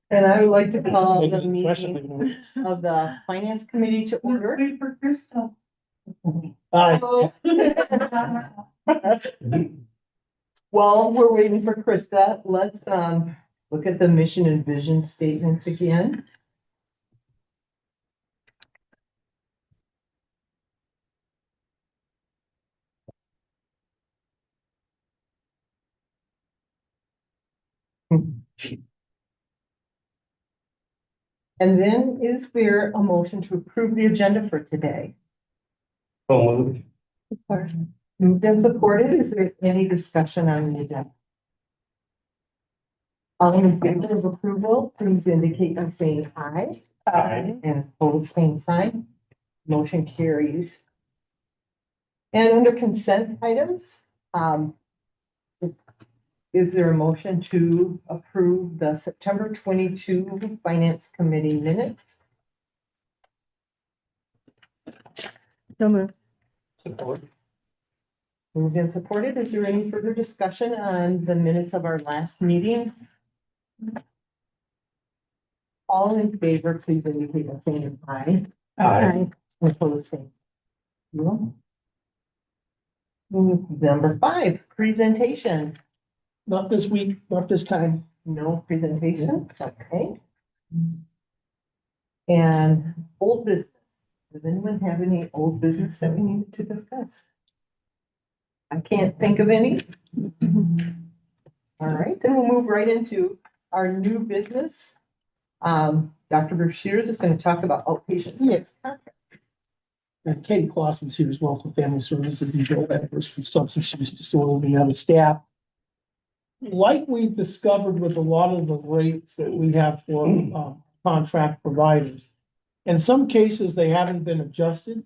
And I would like to call the Making a question, meeting like, no. of the Finance Committee to order. Wait for Krista. Aye. While we're waiting for Krista, let's look at the mission and vision statements again. And then is there a motion to approve the agenda for today? So moved. Moved and supported. Is there any discussion on the agenda? All in favor of approval, please indicate by saying aye. Aye. And opposed, same sign. Motion carries. And under consent items, is there a motion to approve the September 22 Finance Committee minutes? So moved. Support. Moved and supported. Is there any further discussion on the minutes of our last meeting? All in favor, please indicate by saying aye. Aye. Opposed, same. No. Number 5, presentation. Not this week, not this time. No presentation, okay. And old business. Does anyone have any old business that we need to discuss? I can't think of any. All right, then we'll move right into our new business. Dr. Brashears is going to talk about outpatient service contract. And Katie Clausen's here as well from Family Services and Joe Edwards from Substance Use Disorder and the other staff. Like we've discovered with a lot of the rates that we have for contract providers, in some cases, they haven't been adjusted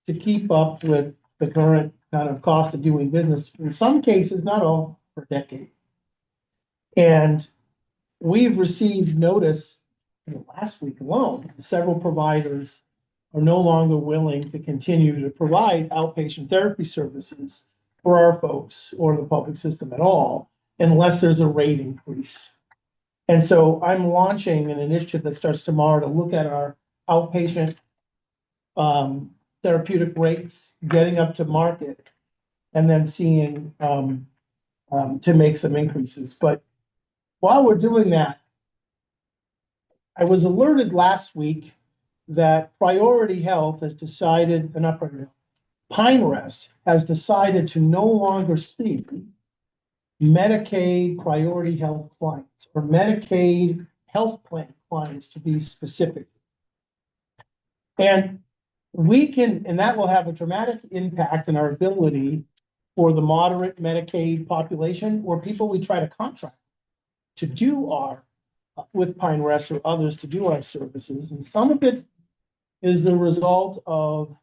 to keep up with the current kind of cost of doing business. In some cases, not all, for decades. And we've received notice in the last week alone, several providers are no longer willing to continue to provide outpatient therapy services for our folks or the public system at all, unless there's a rate increase. And so I'm launching an initiative that starts tomorrow to look at our outpatient therapeutic rates, getting up to market, and then seeing to make some increases. But while we're doing that, I was alerted last week that Priority Health has decided, not Priority Health, Pine Rest has decided to no longer see Medicaid Priority Health clients or Medicaid health plan clients, to be specific. And that will have a dramatic impact in our ability for the moderate Medicaid population or people we try to contract to do our, with Pine Rest or others to do our services. And some of it is the result of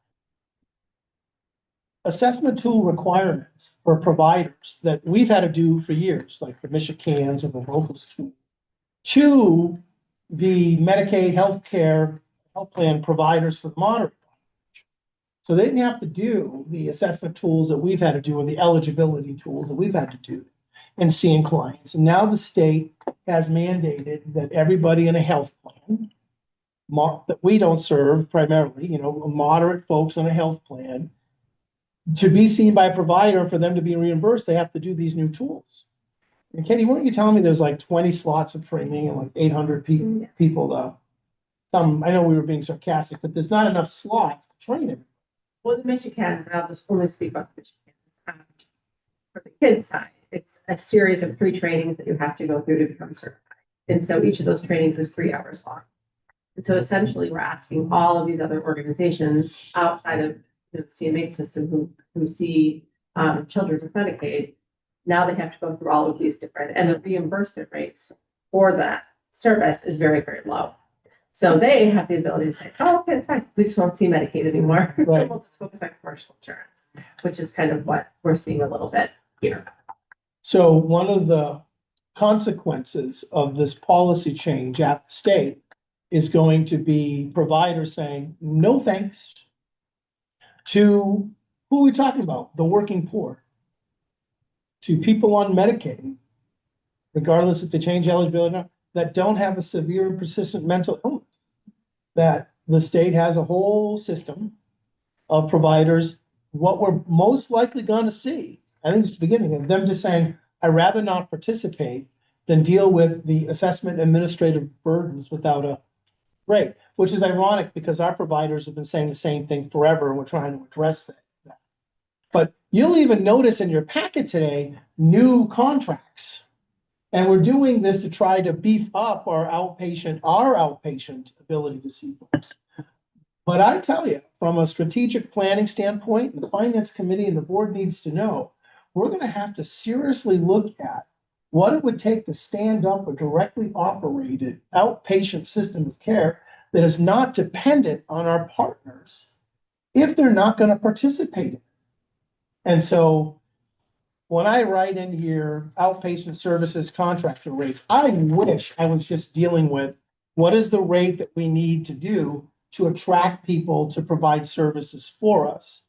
assessment tool requirements for providers that we've had to do for years, like the Michigans or the locals tool, to the Medicaid healthcare health plan providers for the moderate population. So they didn't have to do the assessment tools that we've had to do, or the eligibility tools that we've had to do in seeing clients. And now the state has mandated that everybody in a health plan that we don't serve primarily, moderate folks on a health plan, to be seen by a provider, for them to be reimbursed, they have to do these new tools. And Katie, weren't you telling me there's like 20 slots of training and like 800 people though? I know we were being sarcastic, but there's not enough slots to train everyone. Well, the Michigans, and I'll just only speak about the Michigans. For the kids side, it's a series of 3 trainings that you have to go through to become certified. And so each of those trainings is 3 hours long. And so essentially we're asking all of these other organizations outside of the CMHOC system who see children with Medicaid. Now they have to go through all of these different, and the reimbursement rates for that service is very, very low. So they have the ability to say, oh, okay, it's fine. We just won't see Medicaid anymore. Right. We'll just focus on commercial insurance, which is kind of what we're seeing a little bit here. So one of the consequences of this policy change at the state is going to be providers saying, no thanks, to who are we talking about? The working poor, to people on Medicaid, regardless if they change eligibility or not. that don't have a severe and persistent mental illness. That the state has a whole system of providers. What we're most likely gonna see, I think it's the beginning of them just saying, I'd rather not participate than deal with the assessment administrative burdens without a rate, which is ironic because our providers have been saying the same thing forever, and we're trying to address that. But you'll even notice in your packet today, new contracts. And we're doing this to try to beef up our outpatient ability to see folks. But I tell you, from a strategic planning standpoint, the finance committee and the board needs to know, we're gonna have to seriously look at what it would take to stand up a directly operated outpatient system of care that is not dependent on our partners if they're not gonna participate in it. And so when I write in here outpatient services contractor rates, I wish I was just dealing with what is the rate that we need to do to attract people to provide services for us.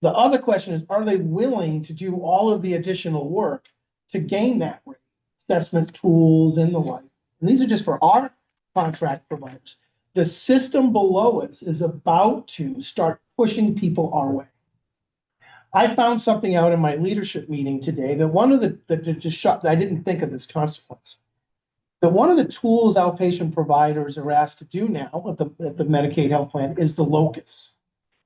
The other question is, are they willing to do all of the additional work to gain that rate? Assessment tools and the like. And these are just for our contract providers. The system below us is about to start pushing people our way. I found something out in my leadership meeting today that one of the, that just shocked, I didn't think of this consequence. That one of the tools outpatient providers are asked to do now at the Medicaid health plan is the locus.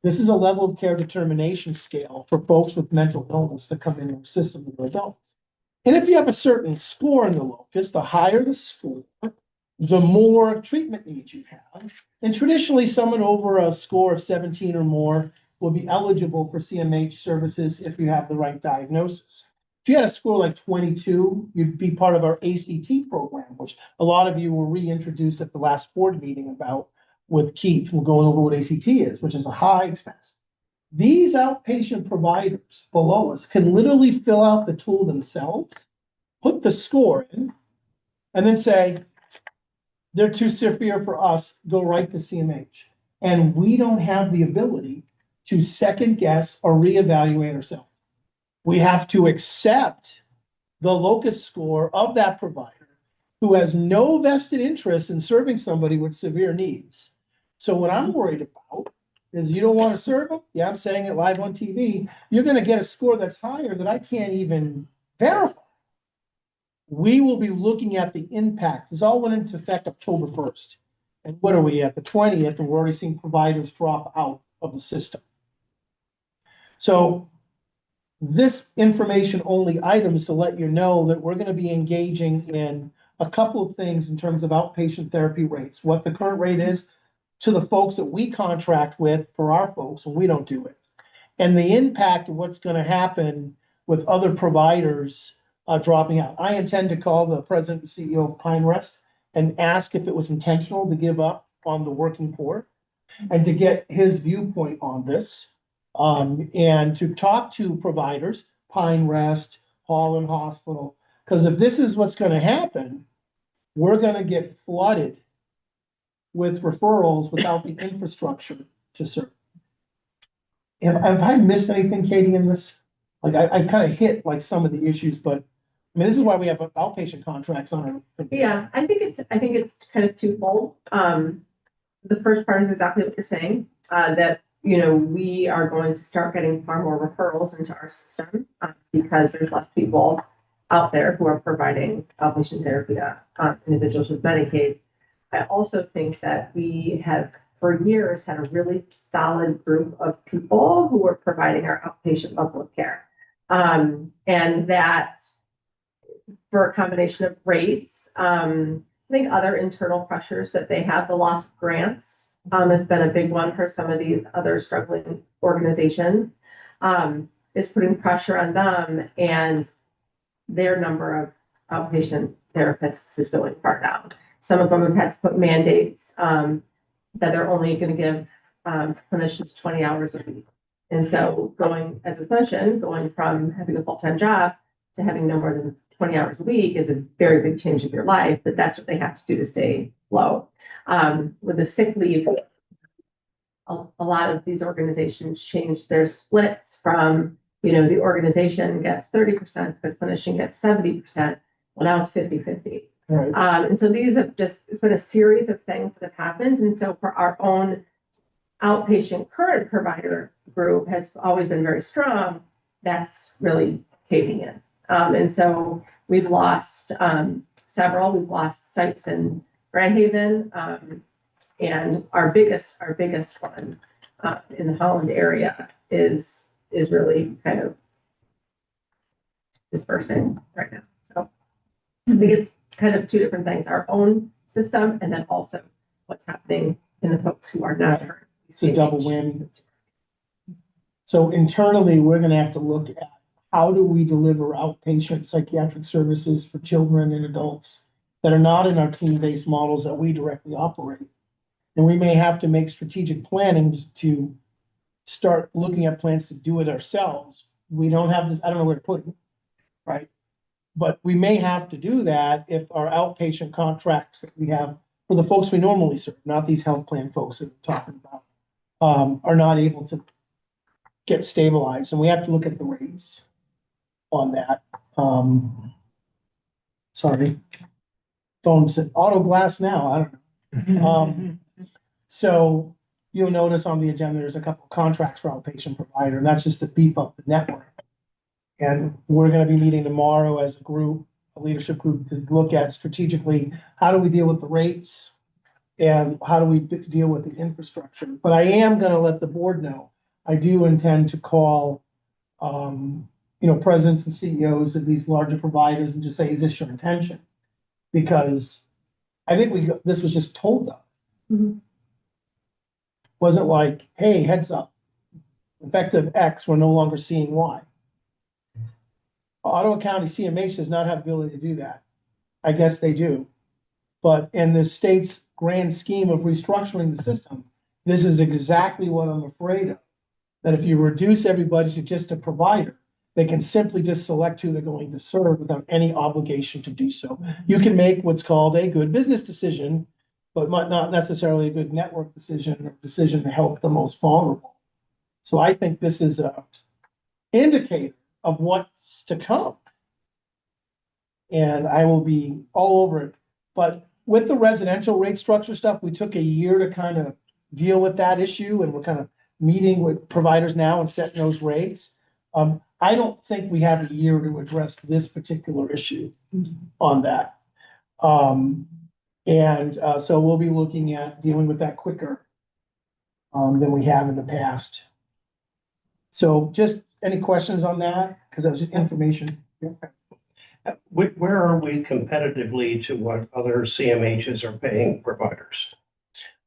This is a level of care determination scale for folks with mental illness that come into the system that are adults. And if you have a certain score in the locus, the higher the score, the more treatment needs you have. And traditionally, someone over a score of 17 or more will be eligible for CMH services if you have the right diagnosis. If you had a score like 22, you'd be part of our ACT program, which a lot of you were reintroduced at the last board meeting about with Keith. We're going over what ACT is, which is a high expense. These outpatient providers below us can literally fill out the tool themselves, put the score in, and then say, they're too severe for us, go right to CMH. And we don't have the ability to second guess or reevaluate ourselves. We have to accept the locus score of that provider who has no vested interest in serving somebody with severe needs. So what I'm worried about is you don't want to serve them. Yeah, I'm saying it live on TV. You're going to get a score that's higher that I can't even verify. We will be looking at the impact. This all went into effect October 1st. And what are we at the 20th? And we're already seeing providers drop out of the system. So this information only items to let you know that we're going to be engaging in a couple of things in terms of outpatient therapy rates, what the current rate is to the folks that we contract with for our folks, and we don't do it. And the impact of what's going to happen with other providers dropping out. I intend to call the president and CEO of Pine Rest and ask if it was intentional to give up on the working poor and to get his viewpoint on this. And to talk to providers, Pine Rest, Holland Hospital, because if this is what's going to happen, we're going to get flooded with referrals without the infrastructure to serve. Have I missed anything, Katie, in this? Like I kind of hit like some of the issues, but I mean, this is why we have outpatient contracts on it. Yeah, I think it's kind of twofold. The first part is exactly what you're saying, that we are going to start getting far more referrals into our system because there's less people out there who are providing outpatient therapy to individuals with Medicaid. I also think that we have, for years, had a really solid group of people who were providing our outpatient level of care. And that for a combination of rates, I think other internal pressures that they have, the loss of grants has been a big one for some of these other struggling organizations, is putting pressure on them, and their number of outpatient therapists is going far down. Some of them have had to put mandates that they're only going to give clinicians 20 hours a week. And so as a clinician, going from having a full-time job to having no more than 20 hours a week is a very big change in your life, but that's what they have to do to stay low. With the sick leave, a lot of these organizations change their splits from, the organization gets 30%, the clinician gets 70%. Well, now it's 50-50. Right. And so these have just, it's been a series of things that have happened. And so for our own outpatient current provider group has always been very strong. That's really caving in. And so we've lost several. We've lost sites in Grand Haven, and our biggest one in the Holland area is really kind of dispersing right now. So I think it's kind of two different things: our own system, and then also what's happening in the folks who are not currently. It's a double whammy. So internally, we're gonna have to look at how do we deliver outpatient psychiatric services for children and adults that are not in our team-based models that we directly operate. And we may have to make strategic planning to start looking at plans to do it ourselves. We don't have this, I don't know where to put it, right? But we may have to do that if our outpatient contracts that we have for the folks we normally serve, not these health plan folks that we're talking about, are not able to get stabilized, and we have to look at the rates on that. Sorry. Phone said auto glass now, I don't know. So you'll notice on the agenda, there's a couple of contracts for outpatient provider, and that's just to beef up the network. And we're gonna be meeting tomorrow as a group, a leadership group, to look at strategically, how do we deal with the rates? And how do we deal with the infrastructure? But I am gonna let the board know, I do intend to call, presidents and CEOs of these larger providers and just say, is this your intention? Because I think this was just told us. Mhm. Wasn't like, hey, heads up, effective X, we're no longer seeing Y. Ottawa County CMH does not have the ability to do that. I guess they do. But in the state's grand scheme of restructuring the system, this is exactly what I'm afraid of. That if you reduce everybody to just a provider, they can simply just select who they're going to serve without any obligation to do so. You can make what's called a good business decision, but not necessarily a good network decision or decision to help the most vulnerable. So I think this is a indicator of what's to come. And I will be all over it. But with the residential rate structure stuff, we took a year to kind of deal with that issue, and we're kind of meeting with providers now and setting those rates. I don't think we have a year to address this particular issue on that. So we'll be looking at dealing with that quicker than we have in the past. So just any questions on that? Because that was just information. Where are we competitively to what other CMHs are paying providers?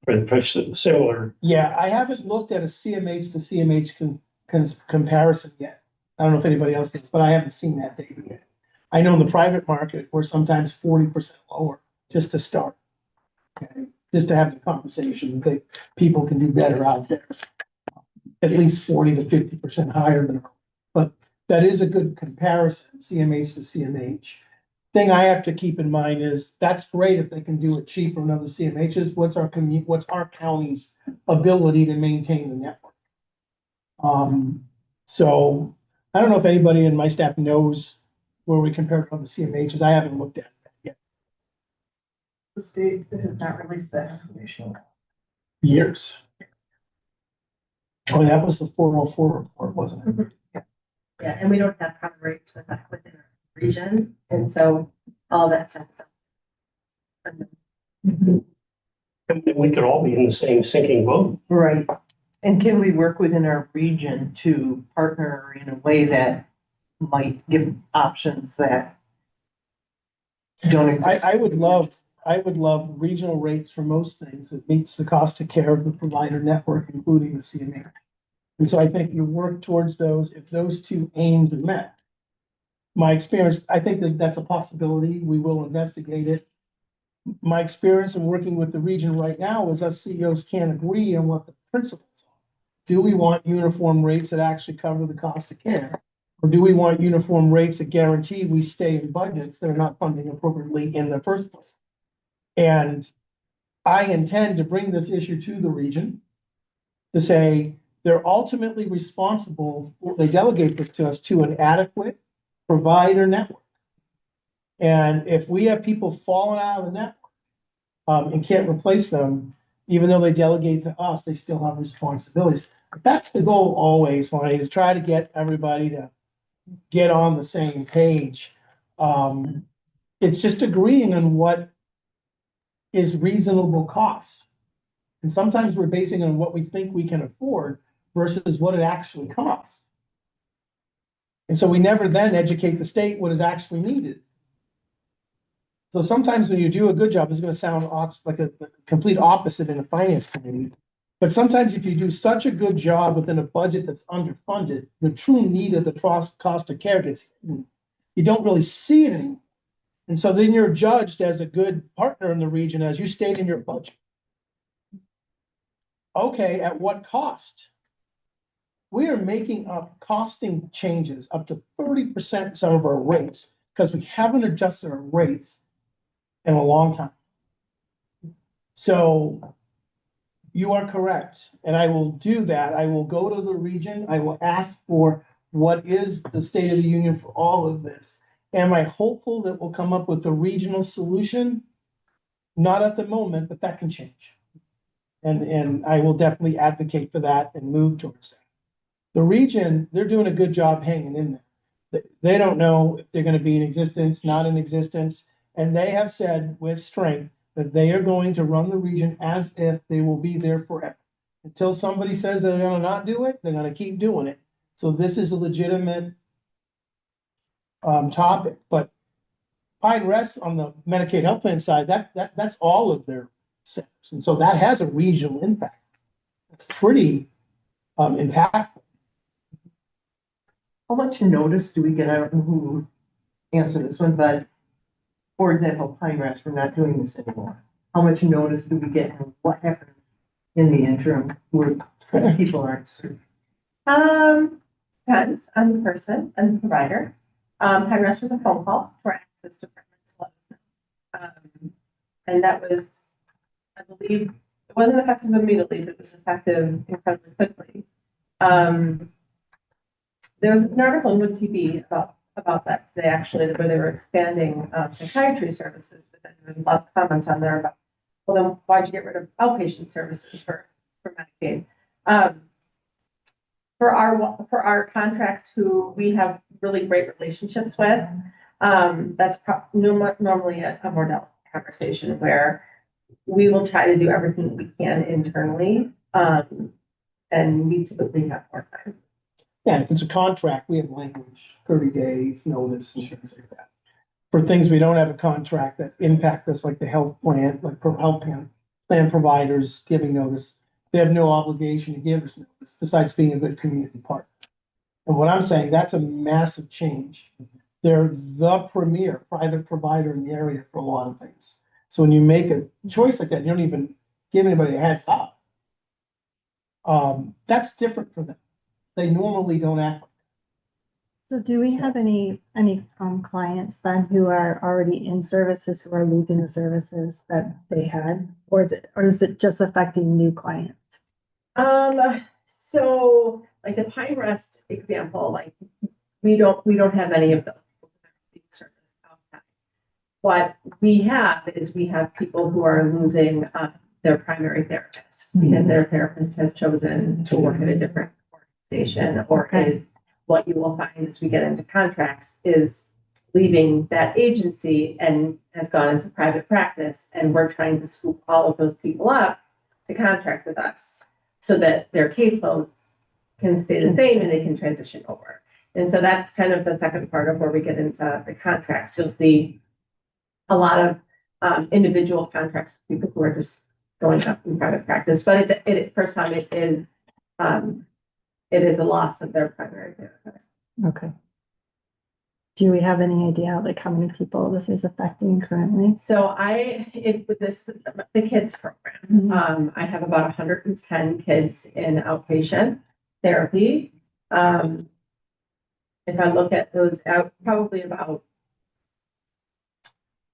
For similar, Yeah, I haven't looked at a CMH to CMH comparison yet. I don't know if anybody else thinks, but I haven't seen that data yet. I know in the private market, we're sometimes 40% lower just to start. Okay, just to have the conversation, that people can do better out there. At least 40 to 50% higher than, but that is a good comparison, CMH to CMH. Thing I have to keep in mind is that's great if they can do it cheaper than other CMHs. What's our county's ability to maintain the network? So I don't know if anybody in my staff knows where we compare to other CMHs. I haven't looked at that yet. The state has not released that information. Years. Oh, that was the 404 report, wasn't it? Yeah, and we don't have common rates within our region, and so all that stuff. and we could all be in the same sinking boat. Right. And can we work within our region to partner in a way that might give options that don't exist? I would love regional rates for most things. It meets the cost of care of the provider network, including the CMA. And so I think you work towards those, if those two aims are met. My experience, I think that that's a possibility. We will investigate it. My experience in working with the region right now is us CEOs can't agree on what the principles are. Do we want uniform rates that actually cover the cost of care? Or do we want uniform rates that guarantee we stay in budgets that are not funding appropriately in the first place? And I intend to bring this issue to the region to say they're ultimately responsible, they delegate this to us, to an adequate provider network. And if we have people falling out of the network, and can't replace them, even though they delegate to us, they still have responsibilities. That's the goal always, when I try to get everybody to get on the same page. It's just agreeing on what is reasonable cost. And sometimes we're basing on what we think we can afford versus what it actually costs. And so we never then educate the state what is actually needed. So sometimes when you do a good job, it's gonna sound like a complete opposite in a finance committee. But sometimes if you do such a good job within a budget that's underfunded, the true need of the cost of care gets hidden. You don't really see it anymore. And so then you're judged as a good partner in the region, as you state in your budget. Okay, at what cost? We are making up costing changes up to 30% some of our rates, because we haven't adjusted our rates in a long time. So you are correct, and I will do that. I will go to the region. I will ask for what is the state of the union for all of this. Am I hopeful that we'll come up with a regional solution? Not at the moment, but that can change. And I will definitely advocate for that and move towards that. The region, they're doing a good job hanging in there. They don't know if they're gonna be in existence, not in existence, and they have said with strength that they are going to run the region as if they will be there forever. Until somebody says they're gonna not do it, they're gonna keep doing it. So this is a legitimate topic, but Pine Rest on the Medicaid health plan side, that's all of their centers. And so that has a regional impact. It's pretty impactful. How much notice do we get? I don't know who answered this one, but for example, Pine Rest, we're not doing this anymore. How much notice do we get and what happens in the interim where people aren't certain? Depends on the person and the provider. Pine Rest was a phone call for access departments. And that was, I believe, it wasn't effective immediately, but it was effective incredibly quickly. There was an article in Wood TV about that today, actually, where they were expanding psychiatry services, but then there was a lot of comments on there about, well, then why'd you get rid of outpatient services for Medicaid? For our contracts who we have really great relationships with, that's normally a more delicate conversation where we will try to do everything we can internally, and we typically have more time. Yeah, if it's a contract, we have language, 30 days notice and things like that. For things we don't have a contract that impact us, like the health plan, like health plan providers giving notice, they have no obligation to give us notice besides being a good community partner. And what I'm saying, that's a massive change. They're the premier private provider in the area for a lot of things. So when you make a choice like that, you don't even give anybody a heads up. That's different for them. They normally don't act. So do we have any clients then who are already in services who are losing the services that they had? Or is it just affecting new clients? So like the Pine Rest example, like we don't have any of those service outside. What we have is we have people who are losing their primary therapist because their therapist has chosen to work at a different organization, or is what you will find as we get into contracts is leaving that agency and has gone into private practice, and we're trying to scoop all of those people up to contract with us so that their caseloads can stay the same and they can transition over. And so that's kind of the second part of where we get into the contracts. You'll see a lot of individual contracts with people who are just going up in private practice, but for some it is a loss of their primary therapist. Okay. Do we have any idea like how many people this is affecting currently? So with the kids program, I have about 110 kids in outpatient therapy. If I look at those out, probably about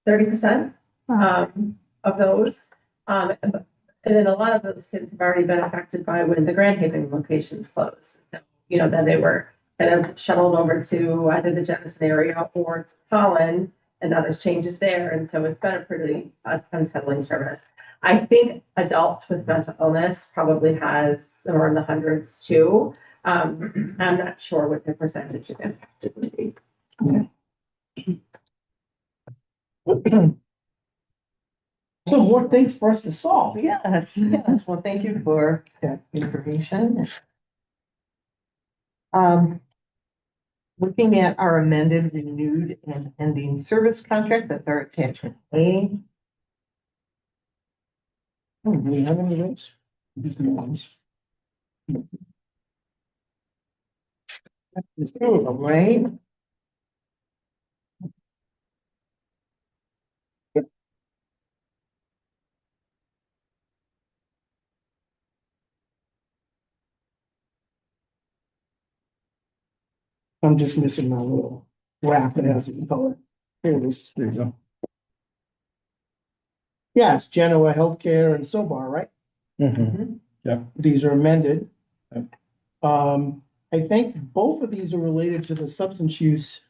30% of those. And then a lot of those kids have already been affected by when the Grand Haven locations closed. So, then they were kind of shuttled over to either the Jefferson area or to Holland. and now there's changes there, and so it's been a pretty unsettling service. I think adults with mental illness probably has somewhere in the hundreds too. I'm not sure what the percentage of impacted would be. So more things for us to solve. Yes, yes. Well, thank you for Yeah. that information. Looking at our amended, renewed, and ending service contract, that's our attachment A. Do we have any of those? These new ones. There's two of them, right? I'm just missing my little wrap that has it in color. Here it is. There you go. Yeah, it's Genoa Healthcare and Sobar, right? These are amended. Yep. I think both of these are related to the substance use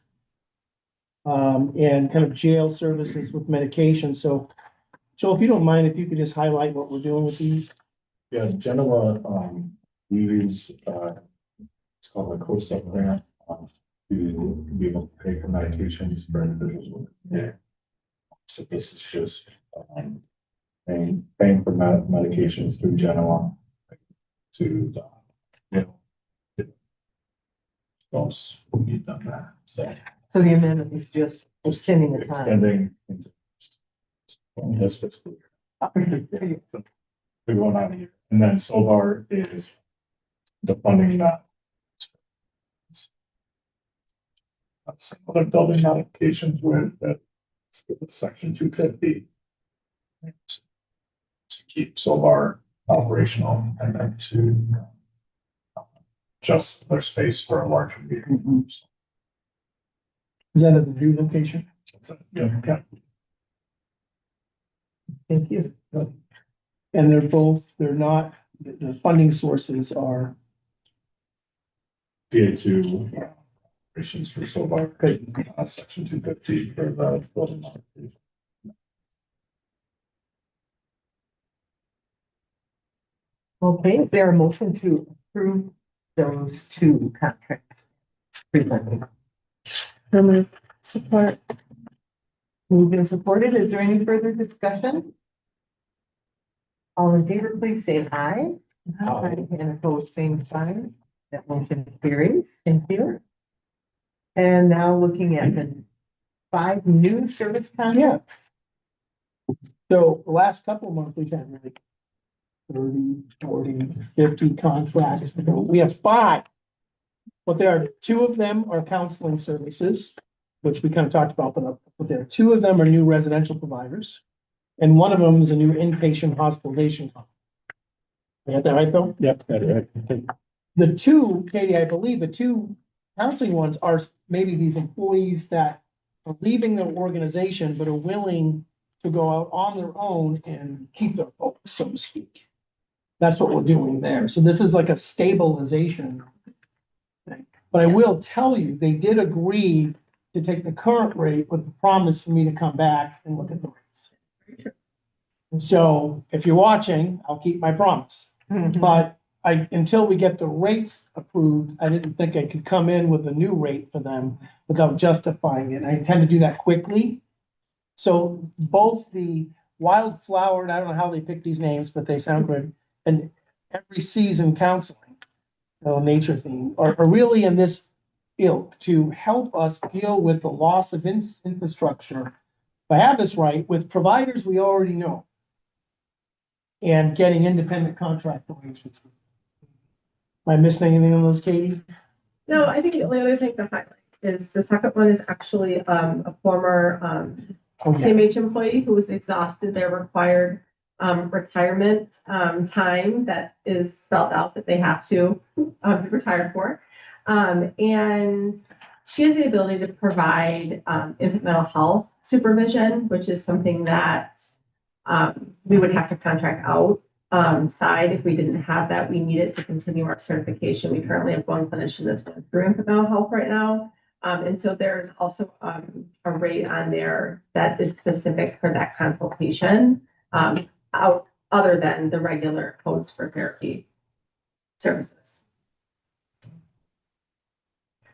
and kind of jail services with medication. So, Joel, if you don't mind, if you could just highlight what we're doing with these. Yeah, Genoa, we use, it's called a COSA grant, to be able to pay for medications for individuals with. Yeah. So this is just, paying for medications through Genoa to, folks who need them there, so. So the amendment is just extending the time. Extending into this fiscal year. So we're going on a year, and then Solar is the funding that. Some other building modifications where that's section 250. To keep Solar operational and then to adjust their space for a larger meeting. Is that at the new location? Yeah. Thank you. And they're not, the funding sources are, PA2 operations for Solar, section 250 for the building modification. Okay, is there a motion to approve those two contracts presented? Support. Moved and supported. Is there any further discussion? All in favor, please say aye. Aye. And opposed, same sign. That motion carries. Thank you. And now looking at the 5 new service contracts. so the last couple of months, we've had like 30, 40, 50 contracts. We have 5. But there are 2 of them are counseling services, which we kind of talked about, but there are 2 of them are new residential providers. And one of them is a new inpatient hospitalization. I got that right, Bill? Yep, that's right. The 2, Katie, I believe the 2 counseling ones are maybe these employees that are leaving their organization, but are willing to go out on their own and keep their focus, so to speak. That's what we're doing there. So this is like a stabilization thing. But I will tell you, they did agree to take the current rate with the promise for me to come back and look at the rates. So if you're watching, I'll keep my promise. But until we get the rates approved, I didn't think I could come in with a new rate for them without justifying it. I intend to do that quickly. So both the Wildflower, and I don't know how they pick these names, but they sound good, and Every Season Counseling, nature theme, are really in this ilk to help us deal with the loss of infrastructure. If I have this right, with providers we already know. And getting independent contract arrangements. Am I missing anything on those, Katie? No, I think the only other thing to highlight is the second one is actually a former CMH employee who was exhausted their required retirement time that is spelled out that they have to be retired for. And she has the ability to provide infant mental health supervision, which is something that we would have to contract out side if we didn't have that. We need it to continue our certification. We currently have one clinician that's going through infant mental health right now. And so there's also a rate on there that is specific for that consultation, other than the regular codes for therapy services.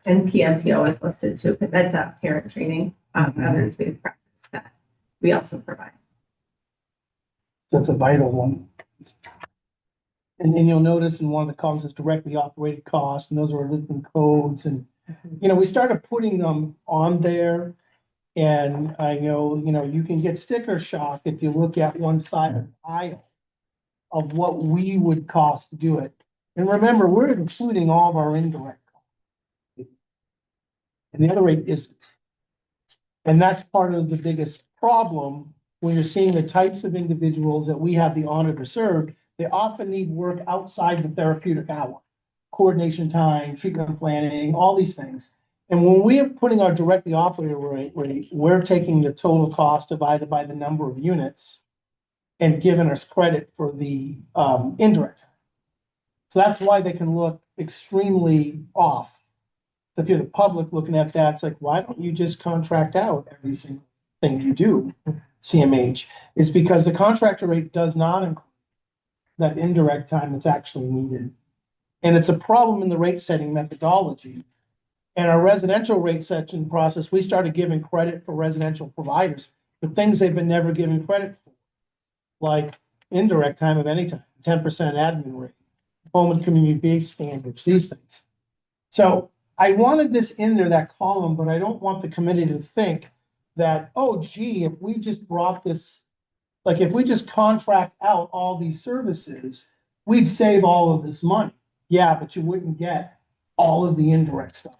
And PMTO is listed too, but that's a parent training, evidence-based practice that we also provide. That's a vital one. And then you'll notice in one of the columns is directly operated costs, and those are different codes, and, you know, we started putting them on there. And I know, you know, you can get sticker shock if you look at one side of the aisle of what we would cost to do it. And remember, we're including all of our indirect costs. And the other rate isn't. And that's part of the biggest problem when you're seeing the types of individuals that we have the honor to serve. They often need work outside the therapeutic hour, coordination time, treatment planning, all these things. And when we are putting our directly operated rate, we're taking the total cost divided by the number of units and giving us credit for the indirect. So that's why they can look extremely off. If you're the public looking at that, it's like, why don't you just contract out every single thing you do, CMH? It's because the contractor rate does not include that indirect time that's actually needed. And it's a problem in the rate setting methodology. And our residential rate setting process, we started giving credit for residential providers for things they've been never given credit for, like indirect time of any time, 10% admin rate, home and community-based standards, these things. So I wanted this in there, that column, but I don't want the committee to think that, oh, gee, if we just brought this, like if we just contract out all these services, we'd save all of this money. Yeah, but you wouldn't get all of the indirect stuff.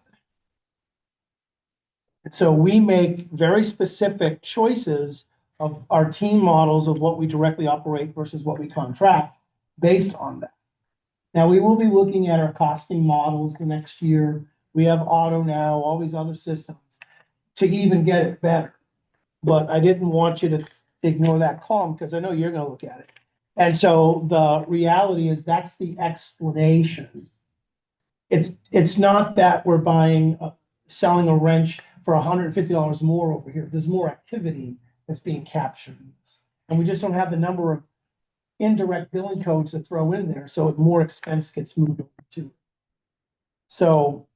And so we make very specific choices of our team models of what we directly operate versus what we contract based on that. Now, we will be looking at our costing models the next year. We have auto now, all these other systems to even get it better. But I didn't want you to ignore that column because I know you're going to look at it. And so the reality is that's the explanation. It's not that we're selling a wrench for $150 more over here. There's more activity that's being captured. And we just don't have the number of indirect billing codes to throw in there. So more expense gets moved over to. So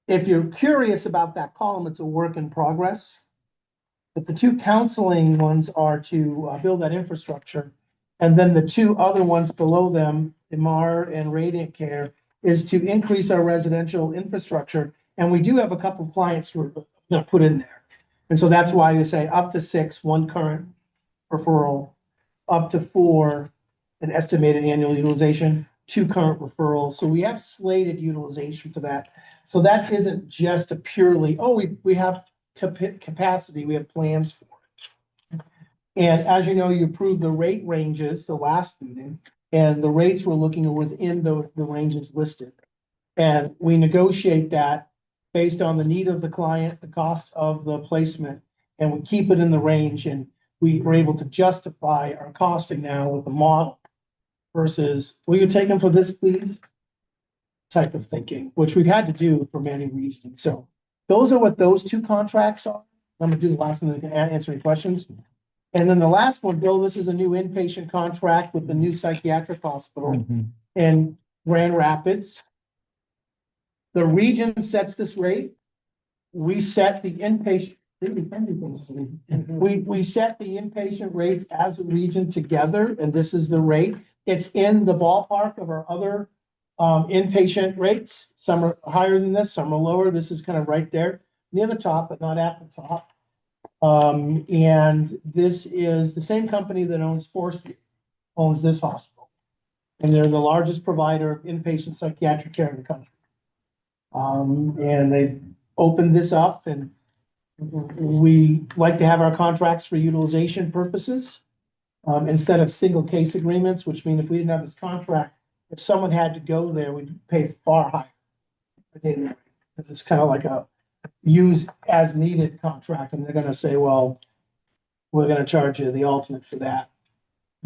if you're curious about that column, it's a work in progress. But the two counseling ones are to build that infrastructure. And then the two other ones below them, MR and Radiant Care, is to increase our residential infrastructure. And we do have a couple of clients we're going to put in there. And so that's why you say up to 6, 1 current referral, up to 4, an estimated annual utilization, 2 current referrals. So we have slated utilization for that. So that isn't just a purely, oh, we have capacity, we have plans for it. And as you know, you approved the rate ranges the last meeting, and the rates we're looking are within the ranges listed. And we negotiate that based on the need of the client, the cost of the placement, and we keep it in the range, and we were able to justify our costing now with the model versus, will you take them for this, please? Type of thinking, which we've had to do for many reasons. So those are what those two contracts are. I'm gonna do the last one, and answer any questions. And then the last one, Bill, this is a new inpatient contract with the new psychiatric hospital in Grand Rapids. The region sets this rate. We set the inpatient, we set the inpatient rates as a region together, and this is the rate. It's in the ballpark of our other inpatient rates. Some are higher than this, some are lower. This is kind of right there near the top, but not at the top. And this is the same company that owns Forest owns this hospital. And they're the largest provider of inpatient psychiatric care in the country. And they opened this up, and we like to have our contracts for utilization purposes instead of single case agreements, which mean if we didn't have this contract, if someone had to go there, we'd pay far higher. Because it's kind of like a use as needed contract, and they're going to say, well, we're going to charge you the ultimate for that.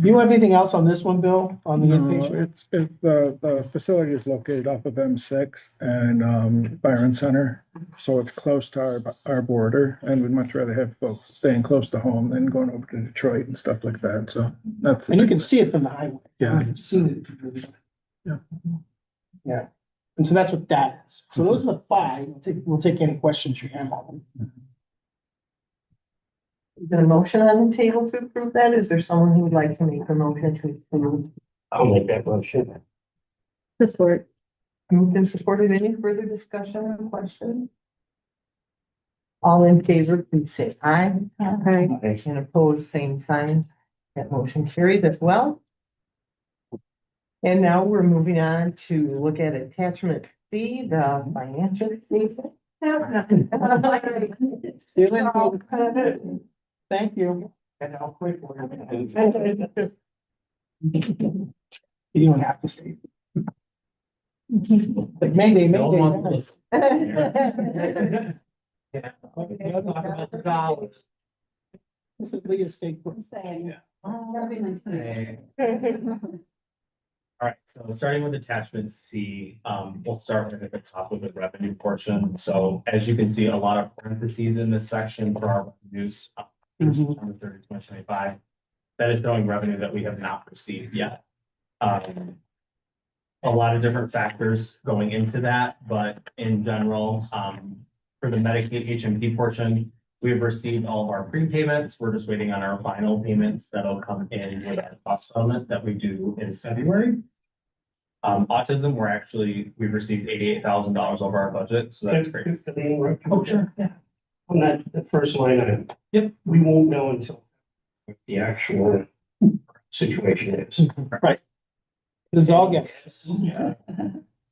Do you have anything else on this one, Bill, on the No, inpatient? the facility is located off of M6 and Byron Center. So it's close to our border, and we'd much rather have folks staying close to home than going over to Detroit and stuff like that. So that's. And you can see it from the highway. Yeah. I've seen it. Yeah. Yeah, and so that's what that is. So those are the five. We'll take any questions you have on them. Is there a motion on the table to approve that? Is there someone who would like to make a motion to approve? I'll make that motion. Support. Moved and supported. Any further discussion or question? All in favor, please say aye. Okay. And opposed, same sign. That motion carries as well. And now we're moving on to look at attachment C, the financial statement. Thank you. And how quick we're You don't have to stay. Like Mayday, No one wants to Mayday. listen. Yeah. Talk about the dollars. This is Leah's state. Hey. All right, so starting with attachment C, we'll start right at the top of the revenue portion. So as you can see, a lot of parentheses in this section for our revenues. Through September 30, 2025. That is showing revenue that we have not received yet. A lot of different factors going into that, but in general, for the Medicaid HMP portion, we've received all of our prepayments. We're just waiting on our final payments that'll come in with our cost settlement that we do in February. Autism, we've received $88,000 over our budget, so that's great. Oh, sure, yeah. On that, the first line item. Yep. We won't know until what the actual situation is. Right. This is all guess. Yeah.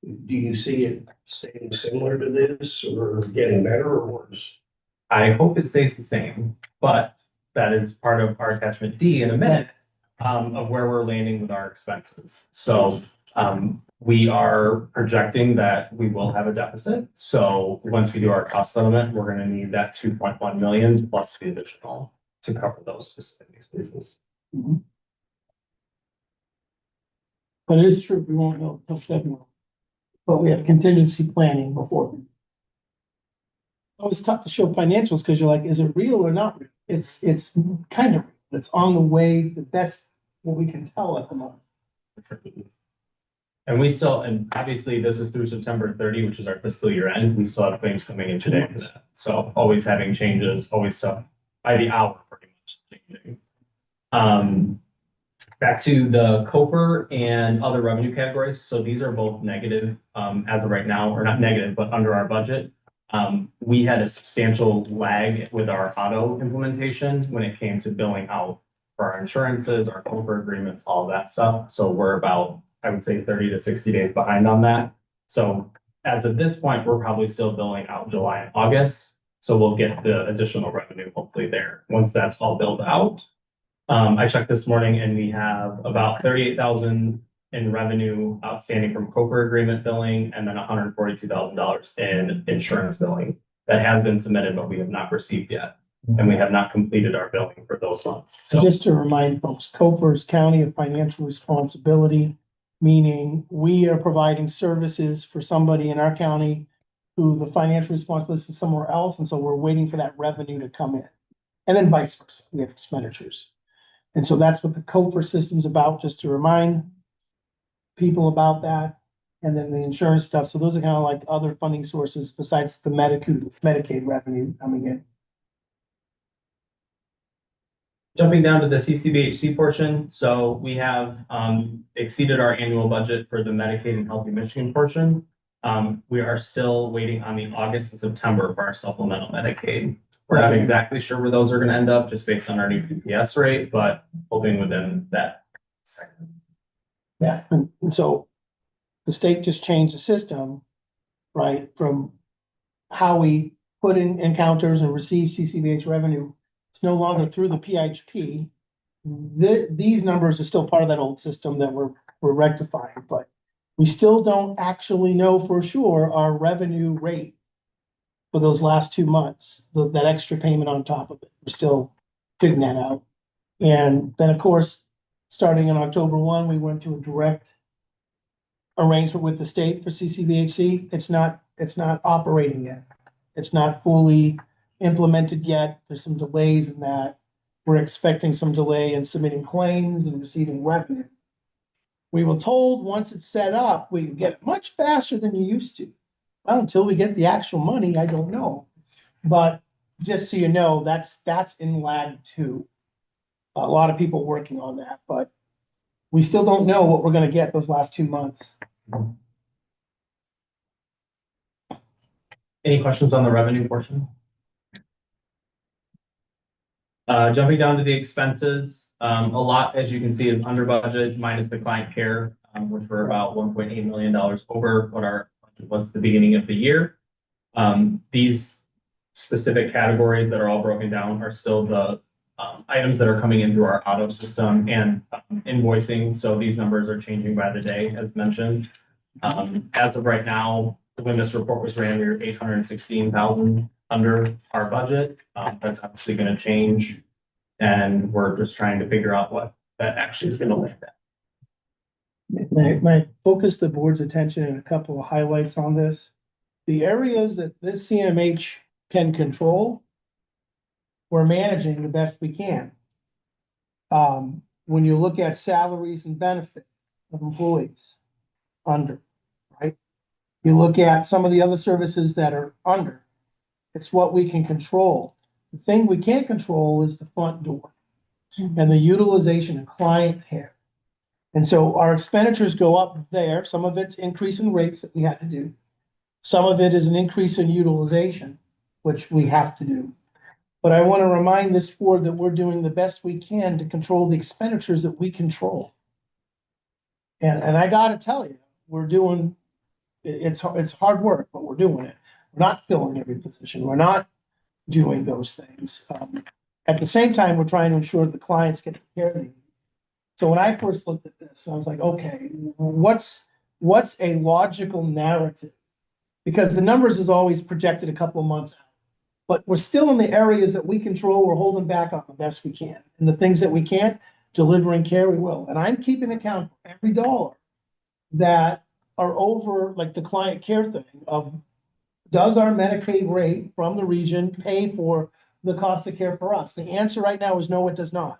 Do you see it staying similar to this or getting better or worse? I hope it stays the same, but that is part of our attachment D in a minute, of where we're landing with our expenses. So, we are projecting that we will have a deficit. So once we do our cost settlement, we're gonna need that 2.1 million plus the additional to cover those specific expenses. But it is true, we won't know until February. But we have contingency planning before. Always tough to show financials because you're like, is it real or not? It's kind of, it's on the way, that's what we can tell at the moment. And we still, and obviously this is through September 30, which is our fiscal year end. We still have claims coming in today for that. So always having changes, always stuff by the hour pretty much changing. Back to the COPR and other revenue categories. So these are both negative as of right now, or not negative, but under our budget. We had a substantial lag with our auto implementation when it came to billing out for our insurances, our COPR agreements, all of that stuff. So we're about, I would say 30 to 60 days behind on that. So as of this point, we're probably still billing out July and August. So we'll get the additional revenue hopefully there. Once that's all billed out. I checked this morning and we have about 38,000 in revenue outstanding from COPR agreement billing and then $142,000 in insurance billing that has been submitted, but we have not received yet. And we have not completed our billing for those months. So Just to remind folks, COPR is County of Financial Responsibility, meaning we are providing services for somebody in our county who the financial responsibility is somewhere else, and so we're waiting for that revenue to come in. And then vice versa, we have expenditures. And so that's what the COPR system's about, just to remind people about that. And then the insurance stuff. So those are kind of like other funding sources besides the Medicaid revenue coming in. jumping down to the CCBHC portion. So we have exceeded our annual budget for the Medicaid and Healthy Michigan portion. We are still waiting on the August and September for our supplemental Medicaid. We're not exactly sure where those are going to end up just based on our new PPS rate, but hoping within that segment. Yeah, and so the state just changed the system, right, from how we put in encounters and receive CCBH revenue. It's no longer through the PHP. These numbers are still part of that old system that we're rectifying, but we still don't actually know for sure our revenue rate for those last 2 months, that extra payment on top of it. We're still figuring that out. And then, of course, Starting in October 1, we went to a direct arrangement with the state for CCVHC. It's not operating yet. It's not fully implemented yet. There's some delays in that. We're expecting some delay in submitting claims and receiving revenue. We were told once it's set up, we can get it much faster than you used to. Well, until we get the actual money, I don't know. But just so you know, that's in lag too. A lot of people working on that, but we still don't know what we're gonna get those last 2 months. Any questions on the revenue portion? Jumping down to the expenses, a lot, as you can see, is under budget minus the client care, which were about $1.8 million over what our budget was at the beginning of the year. These specific categories that are all broken down are still the items that are coming in through our auto system and invoicing. So these numbers are changing by the day, as mentioned. As of right now, when this report was ran, we were 816,000 under our budget. That's obviously going to change, and we're just trying to figure out what that actually is going to look at. My focus the board's attention in a couple of highlights on this. The areas that this CMH can control, we're managing the best we can. When you look at salaries and benefits of employees, under, right? You look at some of the other services that are under. It's what we can control. The thing we can't control is the front door and the utilization of client care. And so our expenditures go up there. Some of it's increase in rates that we had to do. Some of it is an increase in utilization, which we have to do. But I want to remind this board that we're doing the best we can to control the expenditures that we control. And I gotta tell you, we're doing, it's hard work, but we're doing it. We're not filling every position. We're not doing those things. At the same time, we're trying to ensure the clients get the care they need. So when I first looked at this, I was like, okay, what's a logical narrative? Because the numbers is always projected a couple of months out. But we're still in the areas that we control. We're holding back on the best we can. And the things that we can't, delivering care, we will. And I'm keeping account for every dollar that are over, like the client care thing of, does our Medicaid rate from the region pay for the cost of care for us? The answer right now is no, it does not.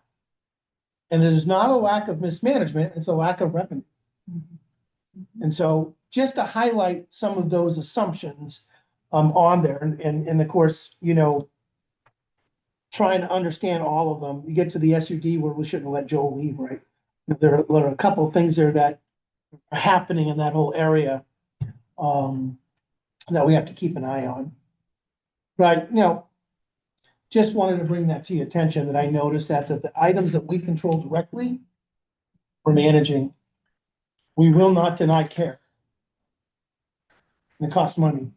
And it is not a lack of mismanagement, it's a lack of revenue. And so just to highlight some of those assumptions on there, and of course, you know, trying to understand all of them, you get to the SUD where we shouldn't let Joel leave, right? There are a couple of things there that are happening in that whole area that we have to keep an eye on. But, you know, just wanted to bring that to your attention, that I noticed that the items that we control directly, we're managing. We will not deny care. And it costs money.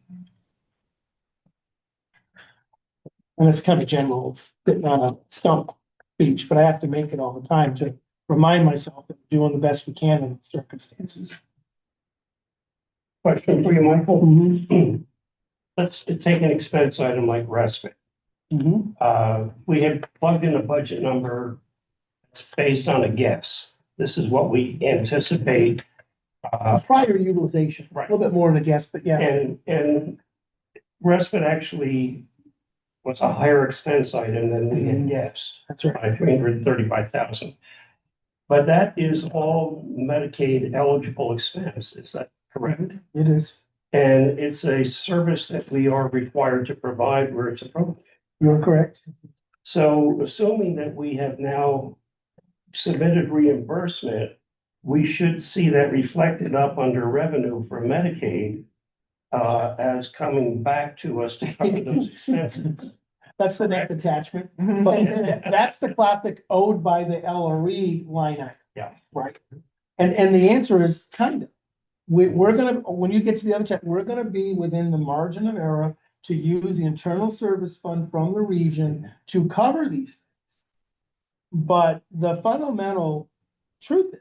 And it's kind of general, not a stump speech, but I have to make it all the time to remind myself that we're doing the best we can in the circumstances. Question for you, Michael. Mm-hmm. Let's take an expense item like respite. Mm-hmm. We had plugged in a budget number that's based on a guess. This is what we anticipate. Prior utilization, Right. A little bit more than a guess, but yeah. And respite actually was a higher expense item than we had guessed, That's right. by 335,000. But that is all Medicaid eligible expense, is that correct? It is. And it's a service that we are required to provide where it's appropriate. You're correct. So assuming that we have now submitted reimbursement, we should see that reflected up under revenue for Medicaid as coming back to us to cover those expenses. That's the next attachment. But that's the classic owed by the LRE line item. Yeah. Right. And the answer is kind of. We're gonna, when you get to the other check, we're gonna be within the margin of error to use the internal service fund from the region to cover these things. But the fundamental truth is,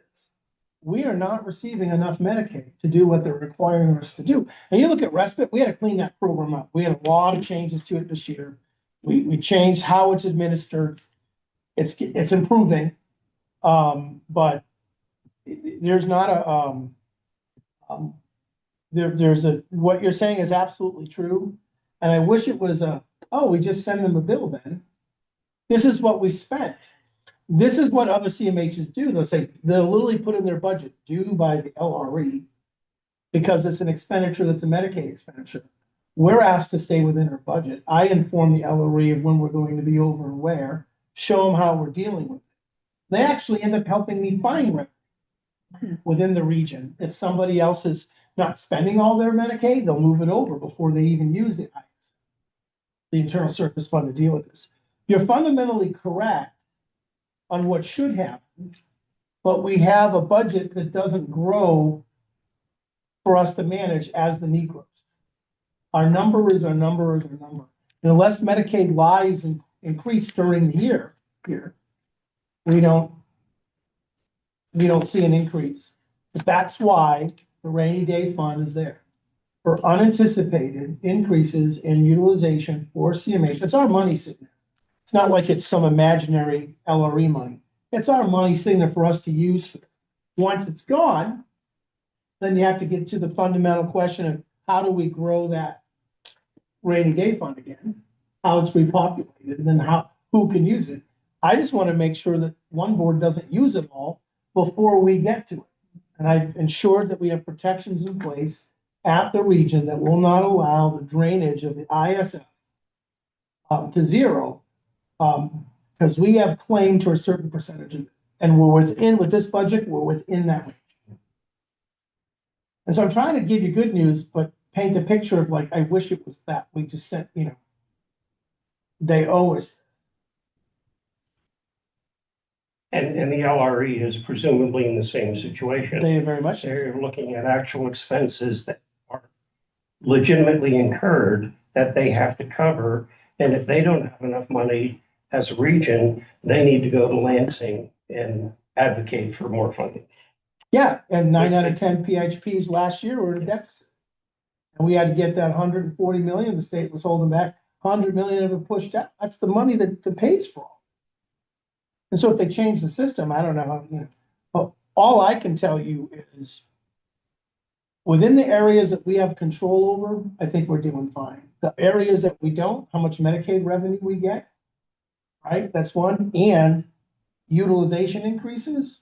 we are not receiving enough Medicaid to do what they're requiring us to do. And you look at respite, we had to clean that program up. We had a lot of changes to it this year. We changed how it's administered. It's improving. But there's not a, there's a, what you're saying is absolutely true. And I wish it was oh, we just send them a bill then. This is what we spent. This is what other CMHs do. They'll literally put in their budget due by the LRE because it's an expenditure that's a Medicaid expenditure. We're asked to stay within our budget. I inform the LRE of when we're going to be over and where, show them how we're dealing with it. They actually end up helping me find revenue within the region. If somebody else is not spending all their Medicaid, they'll move it over before they even use the IS, the Internal Service Fund, to deal with this. You're fundamentally correct on what should happen, but we have a budget that doesn't grow for us to manage as the need grows. Our number is our number is our number. And unless Medicaid lives increase during the year here, we don't see an increase. But that's why the rainy day fund is there for unanticipated increases in utilization for CMH. It's our money sitting there. It's not like it's some imaginary LRE money. It's our money sitting there for us to use for this. Once it's gone, then you have to get to the fundamental question of how do we grow that rainy day fund again? How it's repopulated, and then who can use it? I just want to make sure that one board doesn't use it all before we get to it. And I've ensured that we have protections in place at the region that will not allow the drainage of the ISF to zero, because we have claim to a certain percentage of it. And with this budget, we're within that range. And so I'm trying to give you good news, but paint a picture of I wish it was that. We just sent, they owe us. And the LRE is presumably in the same situation. They very much. They're looking at actual expenses that are legitimately incurred that they have to cover. And if they don't have enough money as a region, they need to go to Lansing and advocate for more funding. Yeah, and 9 out of 10 PHPs last year were in a deficit. And we had to get that 140 million. The state was holding back 100 million of it pushed out. That's the money that pays for all. And so if they change the system, I don't know how, but all I can tell you is within the areas that we have control over, I think we're doing fine. The areas that we don't, how much Medicaid revenue we get, right? That's one. And utilization increases.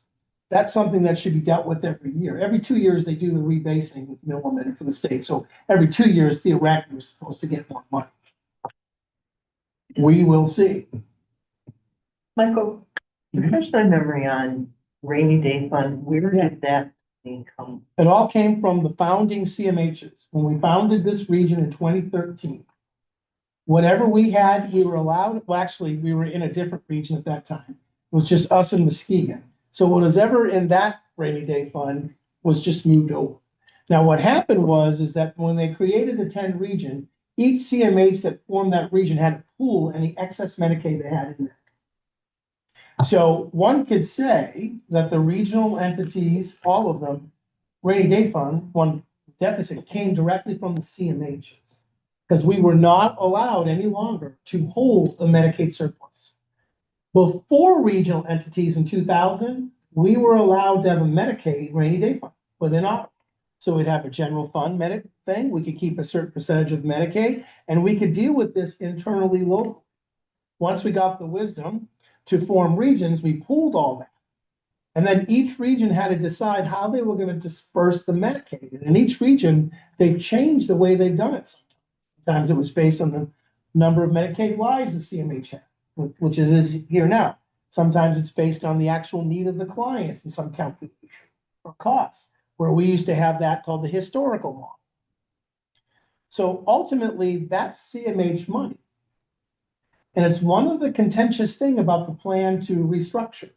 That's something that should be dealt with every year. Every 2 years, they do the rebasing with millimeter for the state. So every 2 years, theoretically, we're supposed to get more money. We will see. Michael, refresh my memory on rainy day fund. Where did that come? It all came from the founding CMHs. When we founded this region in 2013, whatever we had, we were allowed, well, actually, we were in a different region at that time. It was just us and Muskegon. So what was ever in that rainy day fund was just moved over. Now, what happened is that when they created the 10 region, each CMH that formed that region had to pool any excess Medicaid they had in there. So one could say that the regional entities, all of them, rainy day fund, one deficit came directly from the CMHs because we were not allowed any longer to hold a Medicaid surplus. Before regional entities in 2000, we were allowed to have a Medicaid rainy day fund within our. So we'd have a general fund medic thing. We could keep a certain percentage of Medicaid and we could deal with this internally locally. Once we got the wisdom to form regions, we pooled all that. And then each region had to decide how they were going to disperse the Medicaid. And in each region, they've changed the way they've done it. Sometimes it was based on the number of Medicaid lives the CMH had, which is here now. Sometimes it's based on the actual need of the clients in some calculation or cost, where we used to have that called the historical model. So ultimately, that's CMH money. And it's one of the contentious thing about the plan to restructure.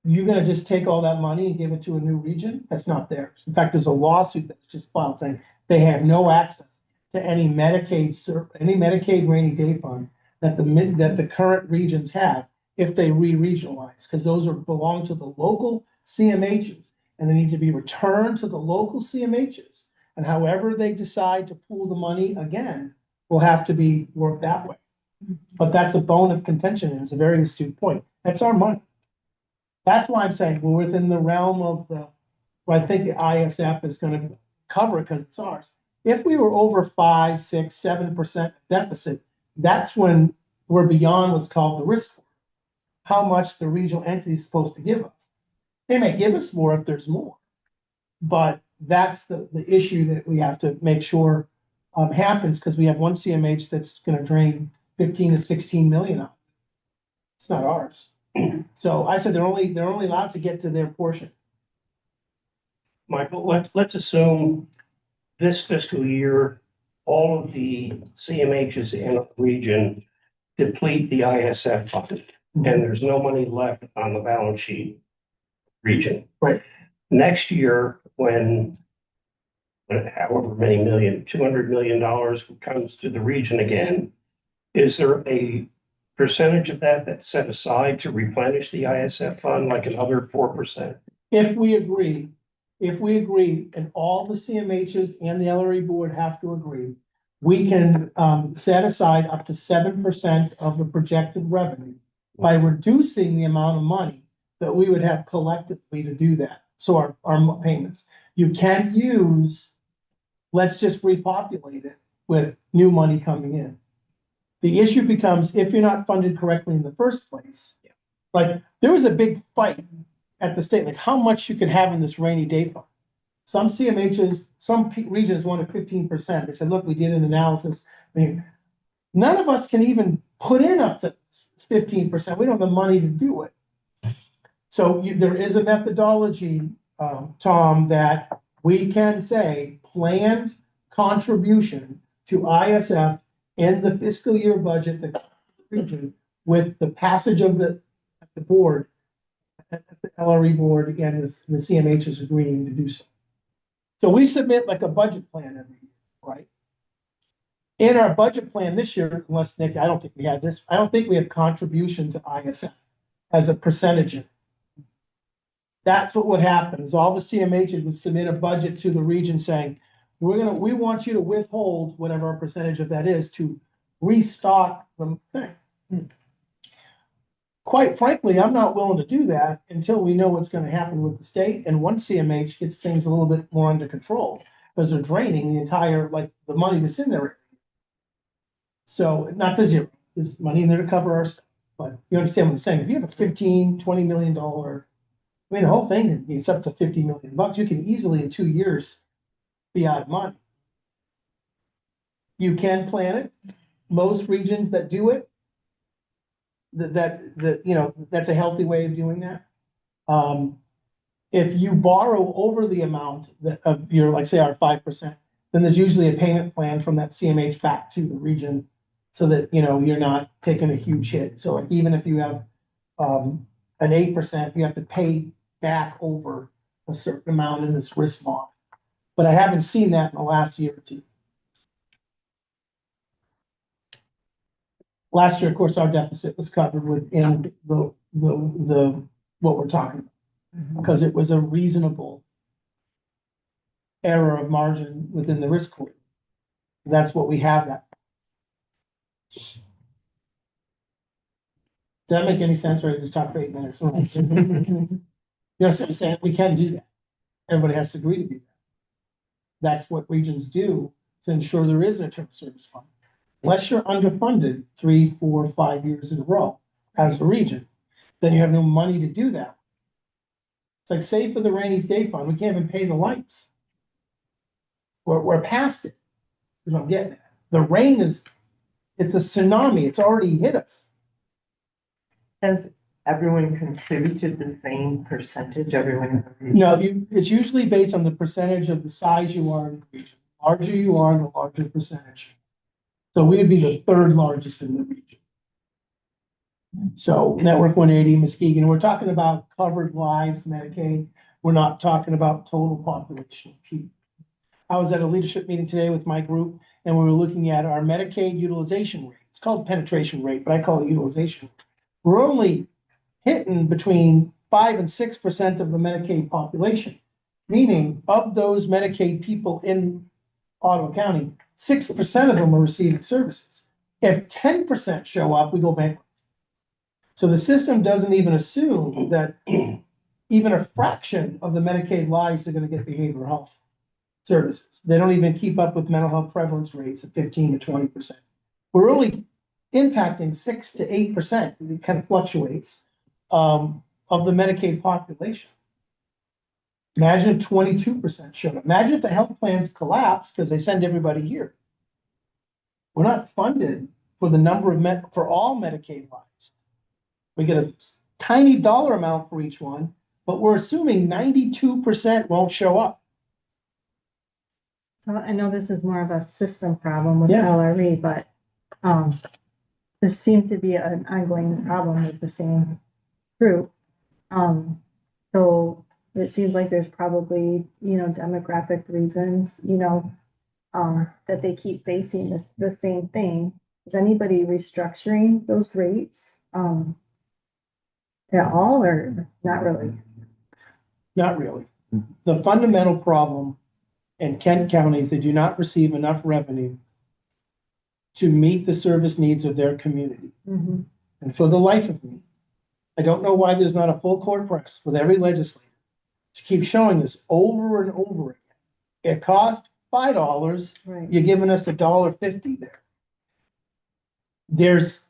You're going to just take all that money and give it to a new region? That's not theirs. In fact, there's a lawsuit that's just filed saying they have no access to any Medicaid rainy day fund that the current regions have if they re-regionalize, because those belong to the local CMHs and they need to be returned to the local CMHs. And however they decide to pool the money again will have to be worked that way. But that's a bone of contention, and it's a very astute point. That's our money. That's why I'm saying we're within the realm of what I think the ISF is gonna cover because it's ours. If we were over 5, 6, 7% deficit, that's when we're beyond what's called the risk score. How much the regional entity is supposed to give us. They may give us more if there's more. But that's the issue that we have to make sure happens, because we have one CMH that's gonna drain 15 to 16 million out. It's not ours. So I said they're only allowed to get to their portion. Michael, let's assume this fiscal year, all of the CMHs in the region deplete the ISF fund, and there's no money left on the balance sheet region. Right. Next year, when however many million, $200 million comes to the region again, is there a percentage of that that's set aside to replenish the ISF fund, like another 4%? If we agree, and all the CMHs and the LRE board have to agree, we can set aside up to 7% of the projected revenue by reducing the amount of money that we would have collectively to do that. So our payments, you can't use, let's just repopulate it with new money coming in. The issue becomes if you're not funded correctly in the first place. Like, there was a big fight at the state, like how much you could have in this rainy day fund. Some CMHs, some regions wanted 15%. They said, look, we did an analysis. I mean, none of us can even put in up to 15%. We don't have the money to do it. So there is a methodology, Tom, that we can say planned contribution to ISF in the fiscal year budget, the region, with the passage of the board, the LRE board, and the CMH is agreeing to do so. So we submit like a budget plan every year, right? In our budget plan this year, unless Nick, I don't think we have this, I don't think we have contribution to ISF as a percentage of it. That's what would happen, is all the CMHs would submit a budget to the region saying, we want you to withhold whatever our percentage of that is to restock the thing. Quite frankly, I'm not willing to do that until we know what's gonna happen with the state, and once CMH gets things a little bit more under control, because they're draining the entire, like, the money that's in there. So, not to zero, there's money in there to cover our stuff, but you understand what I'm saying, if you have a $15-20 million, I mean, the whole thing is up to $50 million, you can easily in 2 years be out of money. You can plan it, most regions that do it, that's a healthy way of doing that. If you borrow over the amount of your, like, say, our 5%, then there's usually a payment plan from that CMH back to the region so that, you're not taking a huge hit. So like, even if you have an 8%, you have to pay back over a certain amount in this risk model. But I haven't seen that in the last year or two. Last year, of course, our deficit was covered within the what we're talking about, because it was a reasonable error of margin within the risk corridor. That's what we have that. Does that make any sense, or I just talked for 8 minutes? You know what I'm saying? We can do that. Everybody has to agree to do that. That's what regions do to ensure there is an internal service fund. Unless you're underfunded 3, 4, 5 years in a row as a region, then you have no money to do that. It's like, say for the rainy day fund, we can't even pay the lights. We're past it. Is what I'm getting at. The rain it's a tsunami. It's already hit us. Has everyone contributed the same percentage? Everyone? No, it's usually based on the percentage of the size you are in the region. The larger you are, the larger percentage. So we would be the third largest in the region. So Network 180, Muskegon, we're talking about covered lives, Medicaid. We're not talking about total population of people. I was at a leadership meeting today with my group, and we were looking at our Medicaid utilization rate. It's called penetration rate, but I call it utilization. We're only hitting between 5 and 6% of the Medicaid population, meaning of those Medicaid people in Ottawa County, 6% of them are receiving services. If 10% show up, we go bankrupt. So the system doesn't even assume that even a fraction of the Medicaid lives are gonna get behavioral health services. They don't even keep up with mental health prevalence rates of 15 to 20%. We're only impacting 6 to 8%, it kind of fluctuates, of the Medicaid population. Imagine if 22% showed up. Imagine if the health plans collapse because they send everybody here. We're not funded for the number of for all Medicaid lives. We get a tiny dollar amount for each one, but we're assuming 92% won't show up. So I know this is more of a system problem with Yeah. LRE, but, this seems to be an ongoing problem with the same group. So it seems like there's probably, demographic reasons, that they keep facing the same thing. Is anybody restructuring those rates, at all or not really? Not really. The fundamental problem in Kent County is they do not receive enough revenue to meet the service needs of their community. Mhm. And for the life of me, I don't know why there's not a full court press with every legislator to keep showing this over and over again. It cost $5, Right. you're giving us $1.50 there. There's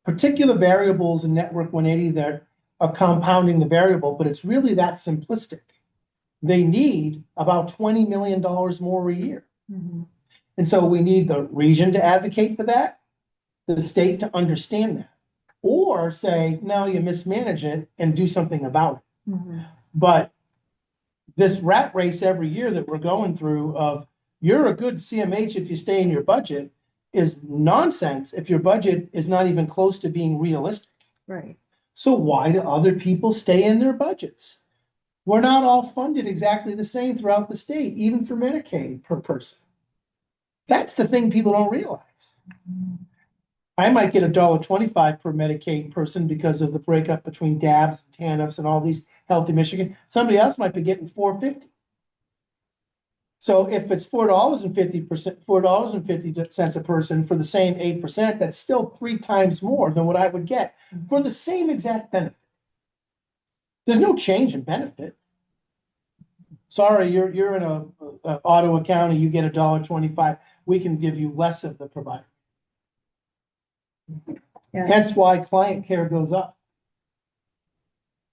particular variables in Network 180 that are compounding the variable, but it's really that simplistic. They need about $20 million more a year. Mhm. And so we need the region to advocate for that, the state to understand that, or say, no, you mismanage it and do something about it. Mhm. But this rat race every year that we're going through of you're a good CMH if you stay in your budget is nonsense if your budget is not even close to being realistic. Right. So why do other people stay in their budgets? We're not all funded exactly the same throughout the state, even for Medicaid per person. That's the thing people don't realize. I might get $1.25 per Medicaid person because of the breakup between DABs and TANFs and all these Healthy Michigan. Somebody else might be getting $4.50. So if it's $4.50 a person for the same 8%, that's still 3 times more than what I would get for the same exact benefit. There's no change in benefit. Sorry, you're in a Ottawa County, you get $1.25. We can give you less of the provider. Yeah. Hence why client care goes up.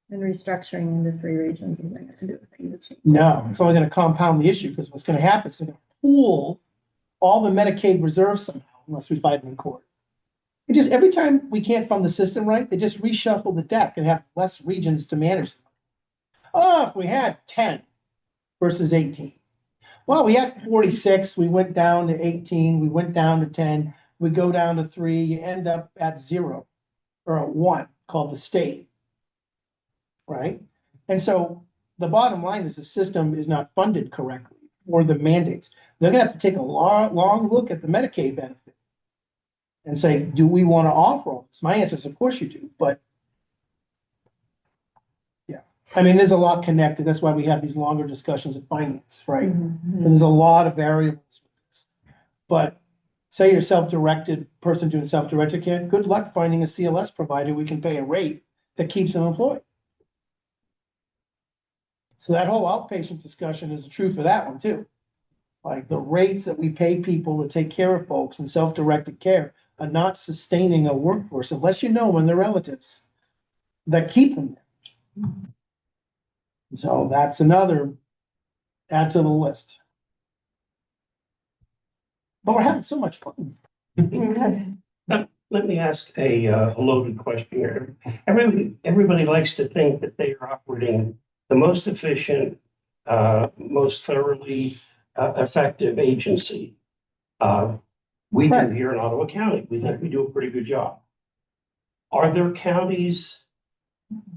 And restructuring into 3 regions is not gonna do anything to change. No, it's only gonna compound the issue, because what's gonna happen is they're gonna pool all the Medicaid reserves somehow, unless we fight them in court. It just, every time we can't fund the system right, they just reshuffle the deck and have less regions to manage them. Oh, if we had 10 versus 18. Well, we had 46, we went down to 18, we went down to 10, we go down to 3, you end up at 0 or a 1 called the state. Right? And so the bottom line is the system is not funded correctly or the mandates. They're gonna have to take a long look at the Medicaid benefit and say, do we want to offer all this? My answer is, of course you do, but yeah, I mean, there's a lot connected. That's why we have these longer discussions of finance, right? Mhm. And there's a lot of variables with this. But say you're self-directed person doing self-directed care, good luck finding a CLS provider we can pay a rate that keeps them employed. So that whole outpatient discussion is true for that one too. Like the rates that we pay people to take care of folks in self-directed care are not sustaining a workforce unless you know when they're relatives that keep them there. So that's another add to the list. But we're having so much fun. Let me ask a loaded question here. Everybody likes to think that they are operating the most efficient, most thoroughly effective agency. We do Right. here in Ottawa County. We think we do a pretty good job. Are there counties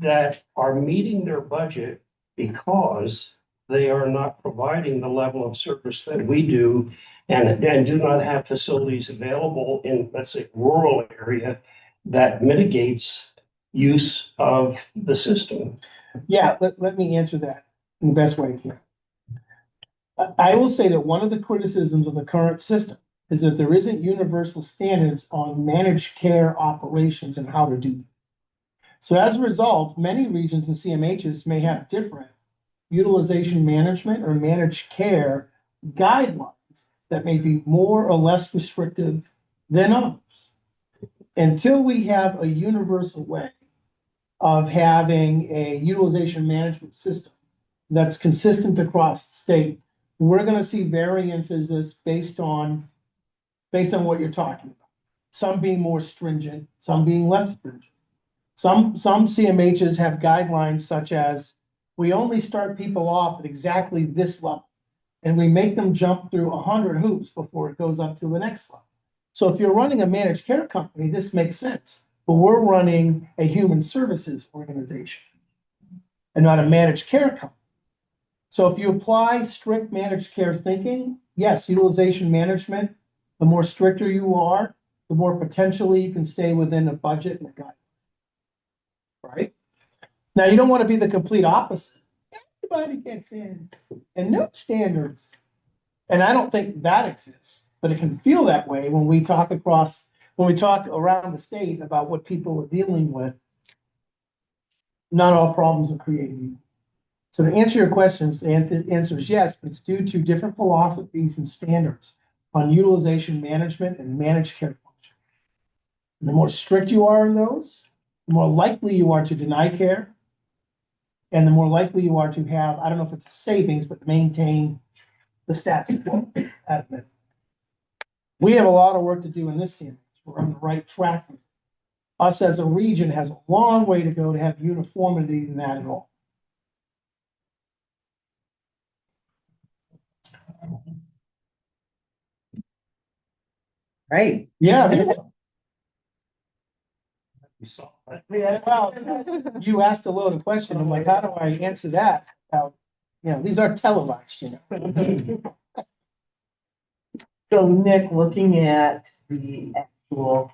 that are meeting their budget because they are not providing the level of service that we do and do not have facilities available in, let's say, rural area that mitigates use of the system? Yeah, let me answer that in the best way I can. I will say that one of the criticisms of the current system is that there isn't universal standards on managed care operations and how to do them. So as a result, many regions and CMHs may have different utilization management or managed care guidelines that may be more or less restrictive than others. Until we have a universal way of having a utilization management system that's consistent across the state, we're gonna see variances based on what you're talking about. Some being more stringent, some being less stringent. Some CMHs have guidelines such as, we only start people off at exactly this level. And we make them jump through 100 hoops before it goes up to the next level. So if you're running a managed care company, this makes sense. But we're running a human services organization and not a managed care company. So if you apply strict managed care thinking, yes, utilization management, the more stricter you are, the more potentially you can stay within a budget and a guide. Right? Now, you don't want to be the complete opposite. Everybody gets in and no standards. And I don't think that exists, but it can feel that way when we talk around the state about what people are dealing with. Not all problems are created equal. So to answer your questions, the answer is yes, but it's due to different philosophies and standards on utilization management and managed care function. And the more strict you are in those, the more likely you are to deny care. And the more likely you are to have, I don't know if it's a savings, but maintain the status quo at it. We have a lot of work to do in this CMH. We're on the right track. Us as a region has a long way to go to have uniformity in that at all. Right. Yeah, You saw that. Yeah. well, you asked a loaded question. I'm like, how do I answer that? These are televised, So Nick, looking at the actual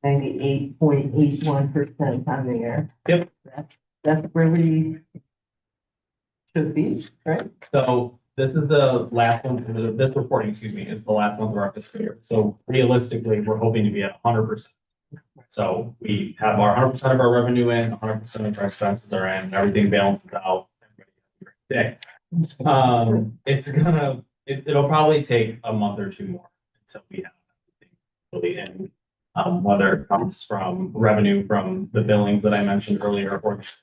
98.81% on there. Yep. That's where we should be, right? So this is the last one, this reporting, excuse me, is the last month of our fiscal year. So realistically, we're hoping to be at 100%. So we have our 100% of our revenue in, 100% of our expenses are in, everything balances out. Everybody has a great day. It'll probably take a month or two more until we have everything fully in. Whether it comes from revenue from the billings that I mentioned earlier, or if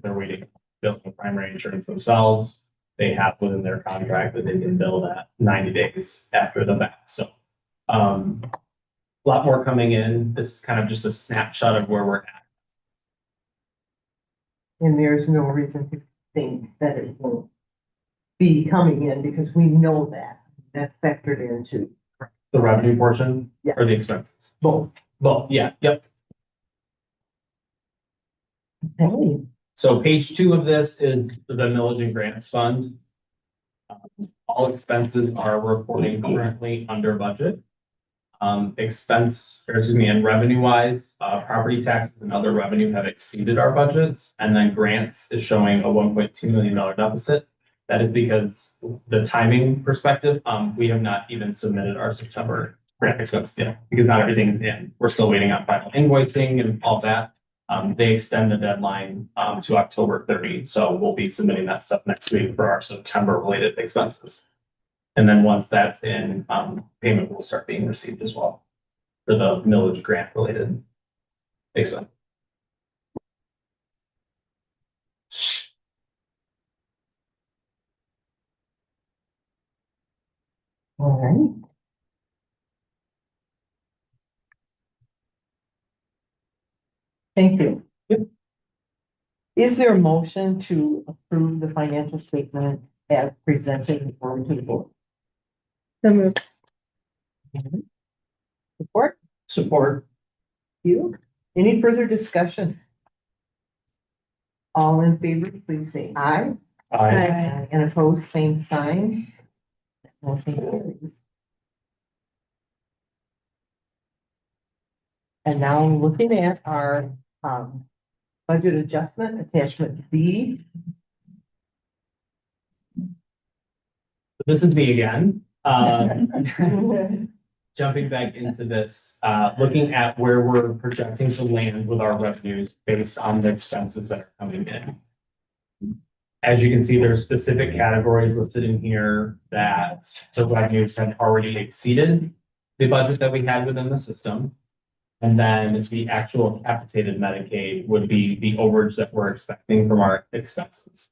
they're waiting, billing the primary insurance themselves, they have within their contract that they can bill that 90 days after the fact. So, a lot more coming in. This is kind of just a snapshot of where we're at. And there's no reason to think that it won't be coming in because we know that's factored into The revenue portion Yeah. or the expenses? both. Both, yeah, yep. Okay. So page 2 of this is the millage and grants fund. All expenses are reporting currently under budget. And revenue wise, property taxes and other revenue have exceeded our budgets. And then grants is showing a $1.2 million deficit. That is because the timing perspective, we have not even submitted our September grant expenses yet because not everything is in. We're still waiting on final invoicing and all that. They extend the deadline to October 30. So we'll be submitting that stuff next week for our September related expenses. And then once that's in, payment will start being received as well for the millage grant related expense. All right. Thank you. Yep. Is there a motion to approve the financial statement as presented and forwarded to the board? So moved. Support? Support. You? Any further discussion? All in favor, please say aye. Aye. And opposed, same sign. Motion carries. And now looking at our budget adjustment, attachment B. This is me again. jumping back into this, looking at where we're projecting to land with our revenues based on the expenses that are coming in. As you can see, there's specific categories listed in here that the revenues have already exceeded the budget that we had within the system. And then the actual capitated Medicaid would be the overage that we're expecting from our expenses.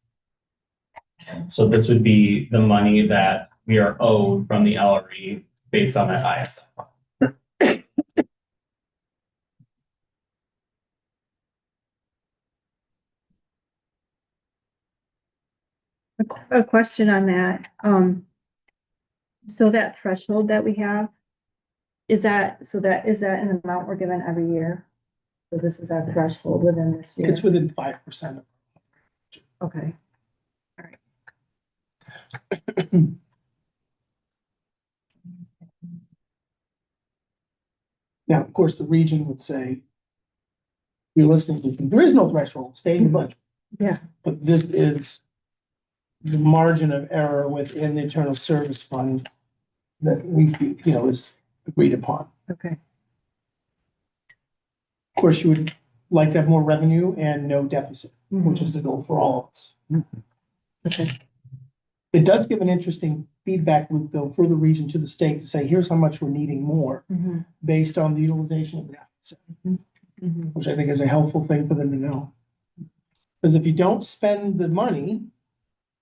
So this would be the money that we are owed from the LRE based on that ISF. A question on that, so that threshold that we have, is that an amount we're given every year? So this is our threshold within this year? It's within 5%. Okay, Now, of course, the region would say, you're listening to, there is no threshold, stay in the budget. yeah, But this is the margin of error within the internal service fund that we, is agreed upon. okay. Of course, you would like to have more revenue and no deficit, which is the goal for all of us. Okay. It does give an interesting feedback loop though for the region to the state to say, here's how much we're needing more Mhm, based on the utilization of the asset, mhm. which I think is a helpful thing for them to know. Because if you don't spend the money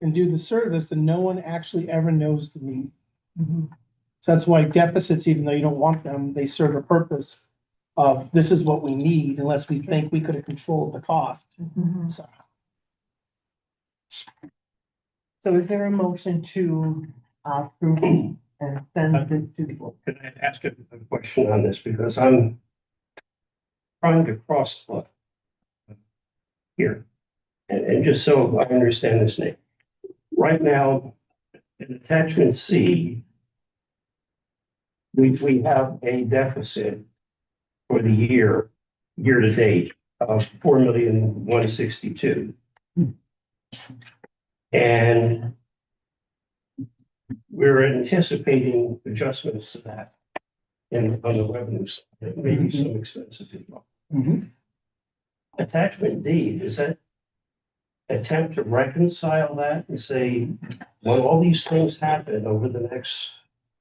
and do the service, then no one actually ever knows the need. Mhm. So that's why deficits, even though you don't want them, they serve a purpose of this is what we need unless we think we could have controlled the cost. Mhm. So So is there a motion to approve and send this to the board? Can I ask a question on this? Because I'm trying to cross the here. And just so I understand this, Nick, right now, in attachment C, we have a deficit for the year to date of 4,162,000. And we're anticipating adjustments to that on the revenues, maybe some expenses as well. Attachment D, is that attempt to reconcile that and say, when all these things happen over the next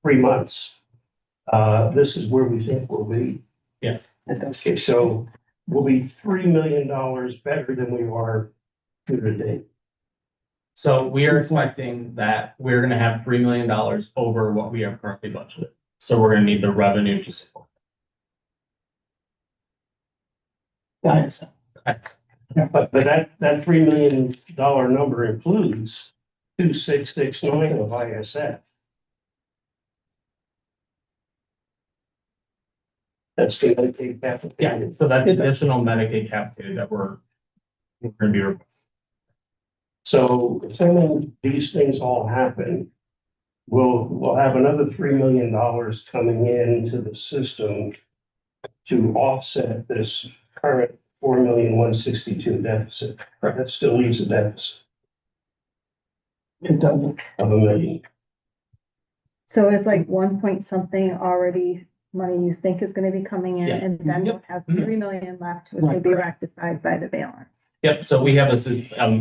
3 months, this is where we think we'll be. Yes. it does. Okay, so we'll be $3 million better than we are year to date. So we are expecting that we're gonna have $3 million over what we are currently budgeted. So we're gonna need the revenue to support Guys, that. But that $3 million number includes 2,669 of ISF. That's the Medicaid capital. Yeah, so that's additional Medicaid capitated that we're gonna be requesting. So assuming these things all happen, we'll have another $3 million coming into the system to offset this current 4,162,000 deficit. That still leaves a deficit it doesn't. of $1 million. So it's like 1 point something already money you think is gonna be coming in, Yes. and then Yep. we'll have Mhm. 3 million left, which will be rectified by the balance. Yep, so we have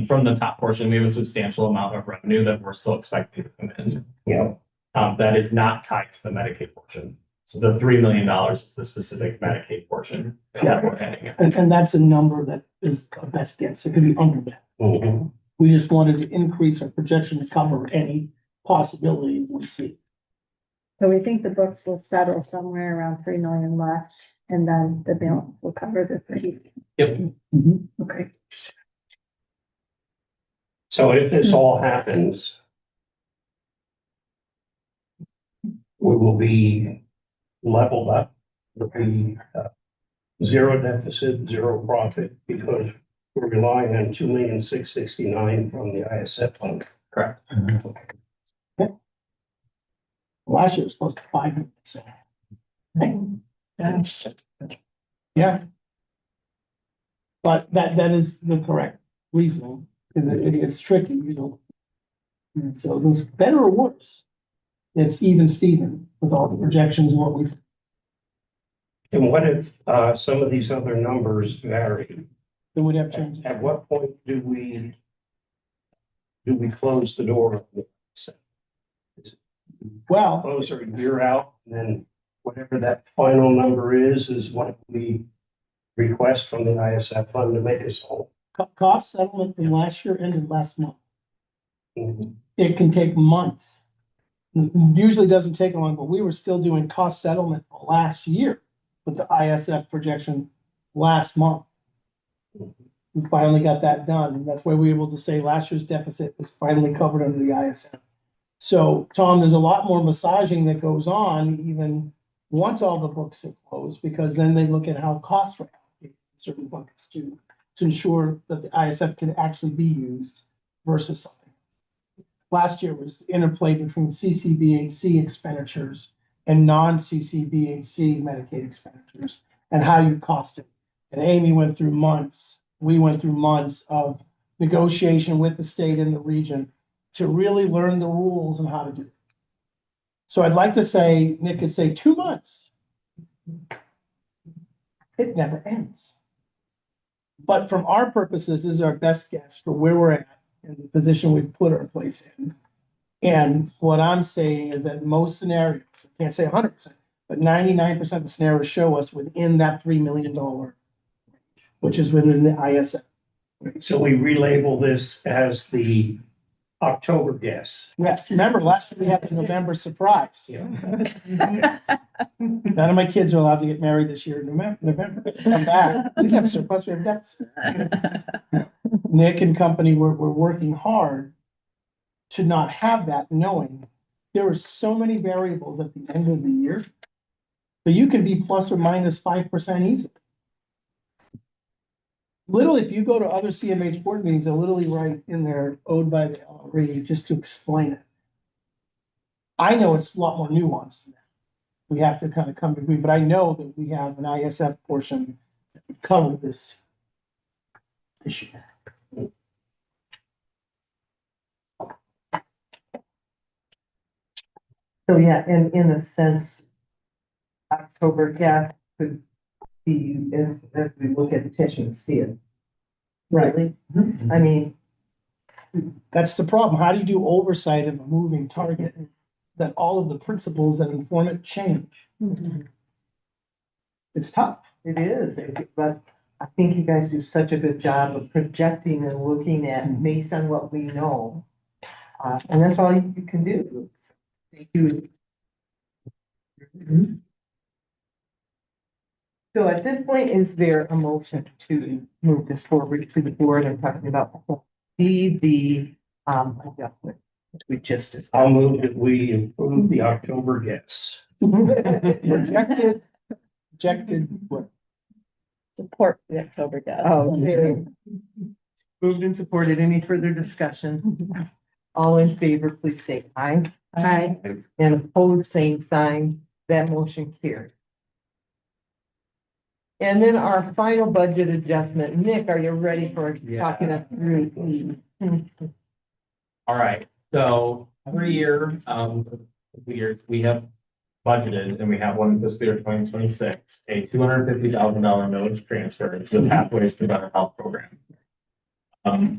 from the top portion, we have a substantial amount of revenue that we're still expecting to come in. Yeah. That is not tied to the Medicaid portion. So the $3 million is the specific Medicaid portion that we're heading in. And that's a number that is a best guess. It could be under that. Mhm. We just wanted to increase our projection to cover any possibility we see. So we think the books will settle somewhere around 3 million left, and then the balance will cover the 3. Yep, Okay. So if this all happens, we will be leveled up, we'll be zero deficit, zero profit, because we're relying on 2,669,000 from the ISF fund. correct. Last year was close to 500. So. Yeah. But that is the correct reasoning. And it's tricky, And so it's better or worse. It's even Steven with all the projections and what we've And what if, some of these other numbers vary? Then we'd have changes. At what point do we close the door? Well, Close our year out, and then whatever that final number is what we request from the ISF fund to make us whole. cost settlement from last year ended last month. Mhm. It can take months. Usually doesn't take long, but we were still doing cost settlement last year with the ISF projection last month. We finally got that done, and that's why we were able to say last year's deficit was finally covered under the ISF. So, Tom, there's a lot more massaging that goes on even once all the books are closed, because then they look at how costs were allocated in certain buckets to ensure that the ISF can actually be used versus something. Last year was the interplay between CCBHC expenditures and non-CCBHC Medicaid expenditures and how you cost it. And Amy went through months, we went through months of negotiation with the state and the region to really learn the rules and how to do it. So I'd like to say, Nick could say 2 months. It never ends. But from our purposes, this is our best guess for where we're at and the position we've put our place in. And what I'm saying is that most scenarios, I can't say 100%, but 99% of the scenarios show us within that $3 million, which is within the ISF. So we relabel this as the October guess. Yes, remember last year we had the November surprise. None of my kids are allowed to get married this year in November. Come back. We have surplus, we have deficit. Nick and company were working hard to not have that, knowing there were so many variables at the end of the year that you can be plus or minus 5% easy. Literally, if you go to other CMH board meetings, they'll literally write in there owed by the LRE just to explain it. I know it's a lot more nuanced than that. We have to kind of come to agree, but I know that we have an ISF portion that would cover this issue. So yeah, and in a sense, October gap could be as we look at attention to see it. Really? I mean, That's the problem. How do you do oversight of a moving target that all of the principles that inform it change? It's tough. it is, but I think you guys do such a good job of projecting and looking at based on what we know. And that's all you can do. Thank you. So at this point, is there a motion to move this forward to the board and talking about the adjustment we just discussed? I'll move that we improve the October guess. Projected, what? Support the October guess. Okay. Moved and supported. Any further discussion? All in favor, please say aye. Aye. And opposed, same sign. That motion carried. And then our final budget adjustment. Nick, are you ready for talking us through? All right, so every year, we have budgeted, and we have one fiscal year 2026, a $250,000 millage transfer to the Pathways to Better Health program.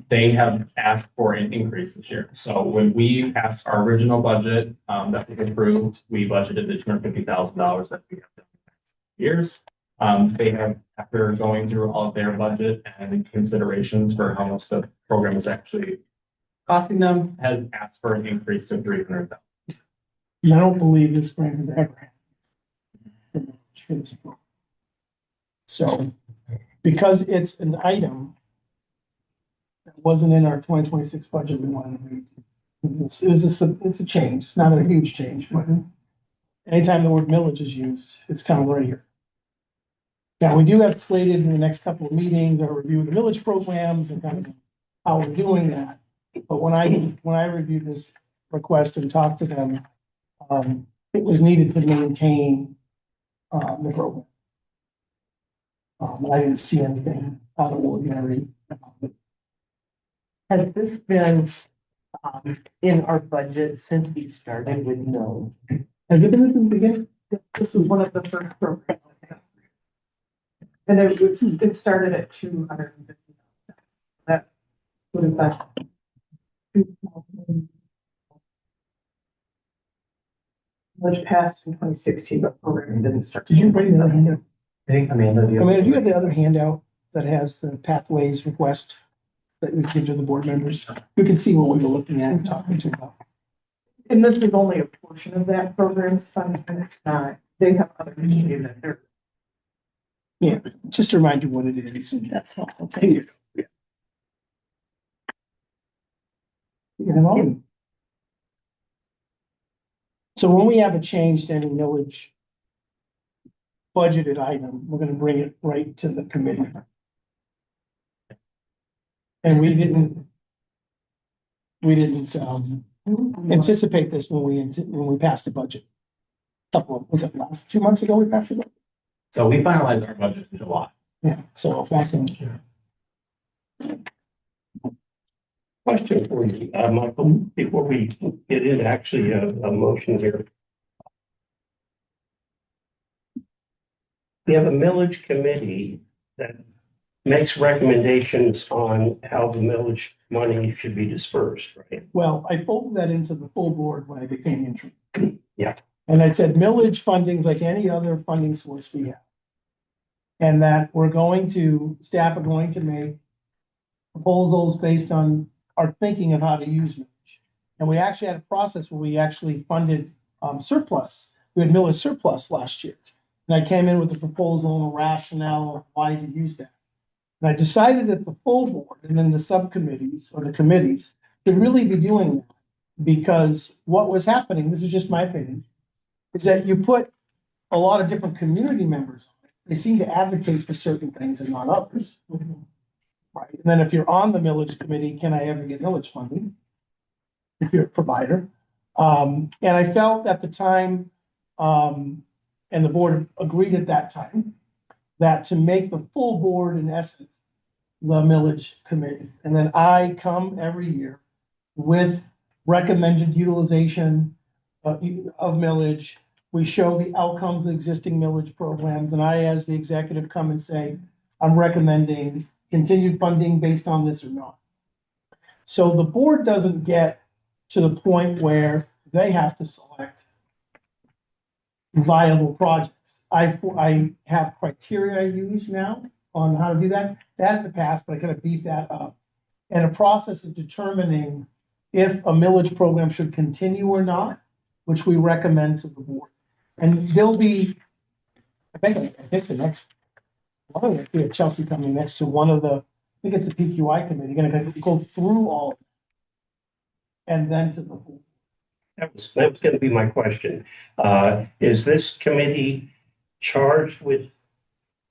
They have asked for an increase this year. So when we passed our original budget, that we approved, we budgeted the $250,000 that we have done in the next years. They have, after going through all of their budget and considerations for how much the program is actually costing them, has asked for an increase to $300,000. I don't believe this grant has ever happened. So, because it's an item that wasn't in our 2026 budget, we wanted to read. It's a change. It's not a huge change, but anytime the word millage is used, it's kind of right here. Now, we do have slated in the next couple of meetings, our review of the millage programs and kind of how we're doing that. But when I reviewed this request and talked to them, it was needed to maintain the program. I didn't see anything out of the ordinary. Has this been in our budget since we started with no? Has it been at the beginning? This was one of the first programs. And it started at 250. That would have been. Which passed in 2016, but programming didn't start. Did you bring the other handout? I think Amanda. I mean, do you have the other handout that has the pathways request that we give to the board members? You can see what we were looking at and talking to about. And this is only a portion of that program's funding, and it's not, they have other initiatives that they're. Yeah, just to remind you what it is. That's helpful. Yes. Yeah. Yeah. So when we have a change to any millage budgeted item, we're gonna bring it right to the committee. And we didn't anticipate this when we passed the budget. Was it last 2 months ago we passed the budget? So we finalized our budget in July. Yeah, so back in. Question for you, Michael, before we get into actually a motion here. We have a millage committee that makes recommendations on how the millage money should be dispersed, right? Well, I folded that into the full board when I became interim. Yeah. And I said millage funding is like any other funding source we have. And that staff are going to make proposals based on our thinking of how to use millage. And we actually had a process where we actually funded surplus. We had millage surplus last year. And I came in with a proposal and a rationale of why to use that. And I decided at the full board and then the subcommittees or the committees to really be doing that. Because what was happening, this is just my opinion, is that you put a lot of different community members on it. They seem to advocate for certain things and not others. Right. And then if you're on the millage committee, can I ever get millage funding? If you're a provider. And I felt at the time, and the board agreed at that time, that to make the full board in essence, the millage committee. And then I come every year with recommended utilization of millage. We show the outcomes of existing millage programs, and I, as the executive, come and say, I'm recommending continued funding based on this or not. So the board doesn't get to the point where they have to select viable projects. I have criteria I use now on how to do that. That in the past, but I gotta beef that up. And a process of determining if a millage program should continue or not, which we recommend to the board. And there'll be, I think the next, we have Chelsea coming next to one of the, I think it's the PQI committee, gonna go through all. And then to the board. That was gonna be my question. Is this committee charged with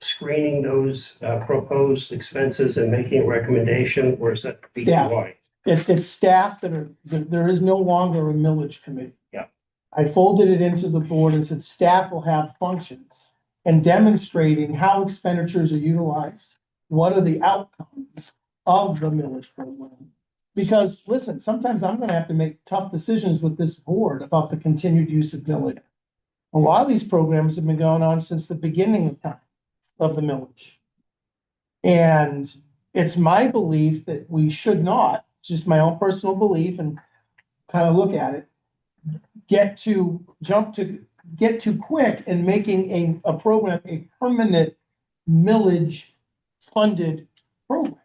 screening those proposed expenses and making a recommendation, or is that Staff. PQI? It's staff there is no longer a millage committee. Yeah. I folded it into the board and said staff will have functions and demonstrating how expenditures are utilized. What are the outcomes of the millage program? Because listen, sometimes I'm gonna have to make tough decisions with this board about the continued use of millage. A lot of these programs have been going on since the beginning of time of the millage. And it's my belief that we should not, just my own personal belief and kind of look at it, get too quick in making a program a permanent millage funded program.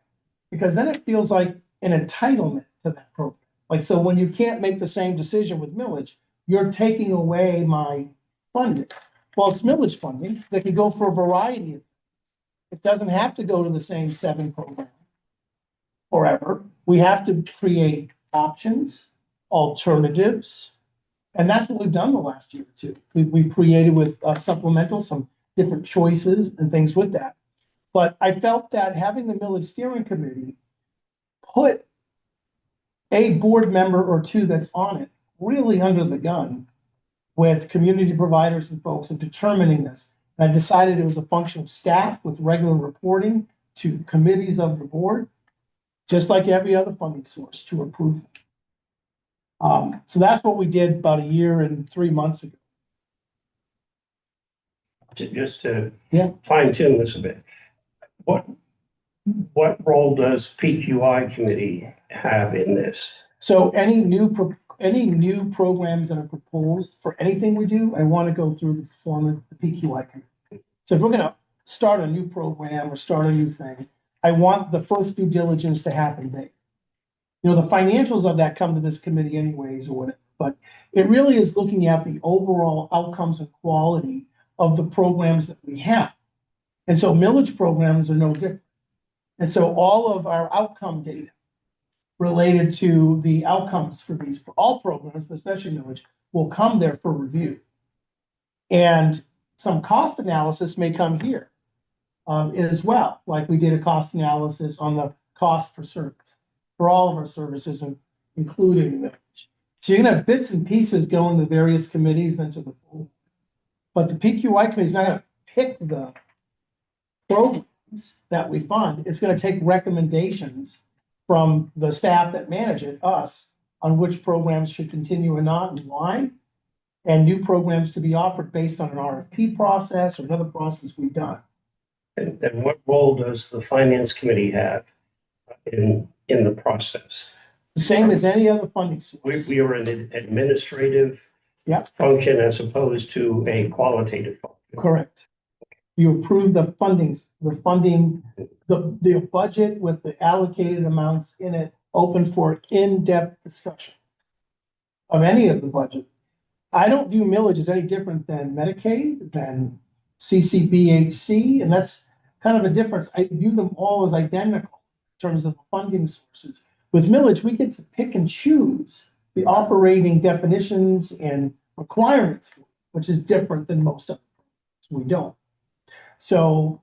Because then it feels like an entitlement to that program. Like, so when you can't make the same decision with millage, you're taking away my funding. Well, it's millage funding. They can go for a variety of. It doesn't have to go to the same 7 programs forever. We have to create options, alternatives, and that's what we've done the last year or two. We've created with supplemental some different choices and things with that. But I felt that having the millage steering committee put a board member or 2 that's on it really under the gun with community providers and folks in determining this. And I decided it was a function of staff with regular reporting to committees of the board, just like every other funding source, to approve them. So that's what we did about a year and 3 months ago. Just to Yeah. fine tune this a bit. what role does PQI committee have in this? So any new programs that are proposed for anything we do, I want to go through the performance, the PQI committee. So if we're gonna start a new program or start a new thing, I want the first due diligence to happen there. You know, the financials of that come to this committee anyways or whatever, but it really is looking at the overall outcomes and quality of the programs that we have. And so millage programs are no different. And so all of our outcome data related to the outcomes for all programs, but especially millage, will come there for review. And some cost analysis may come here as well, like we did a cost analysis on the cost per service for all of our services, including millage. So you're gonna have bits and pieces going to various committees and to the full. But the PQI committee is not gonna pick the programs that we fund. It's gonna take recommendations from the staff that manage it, us, on which programs should continue or not and why. And new programs to be offered based on an RFP process or another process we've done. And what role does the finance committee have in the process? The same as any other funding We, source. we are an administrative Yep. function as opposed to a qualitative function. Correct. You approve the fundings, the budget with the allocated amounts in it, open for in-depth discussion of any of the budget. I don't view millage as any different than Medicaid, than CCBHC, and that's kind of a difference. I view them all as identical in terms of funding sources. With millage, we get to pick and choose the operating definitions and requirements, which is different than most of them. We don't. So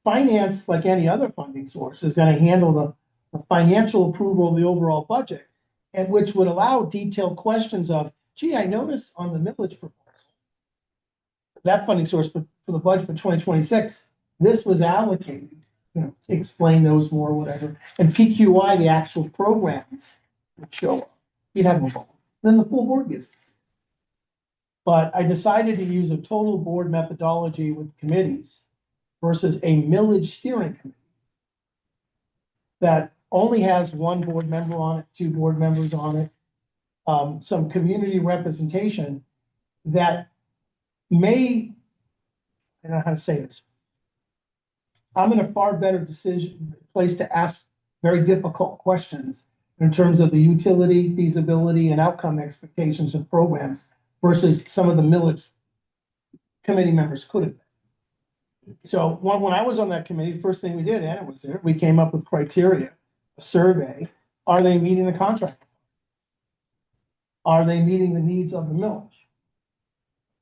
finance, like any other funding source, is going to handle the financial approval of the overall budget, and which would allow detailed questions of, gee, I noticed on the millage proposal, that funding source for the budget for 2026, this was allocated, explain those more, whatever. And PQI, the actual programs would show up. You'd have them involved. Then the full board gets it. But I decided to use a total board methodology with committees versus a millage steering committee that only has one board member on it, two board members on it, some community representation that may, I don't know how to say this. I'm in a far better place to ask very difficult questions in terms of the utility, feasibility, and outcome expectations of programs versus some of the millage committee members could have been. So when I was on that committee, the first thing we did, Anna was there, we came up with criteria, a survey. Are they meeting the contract? Are they meeting the needs of the millage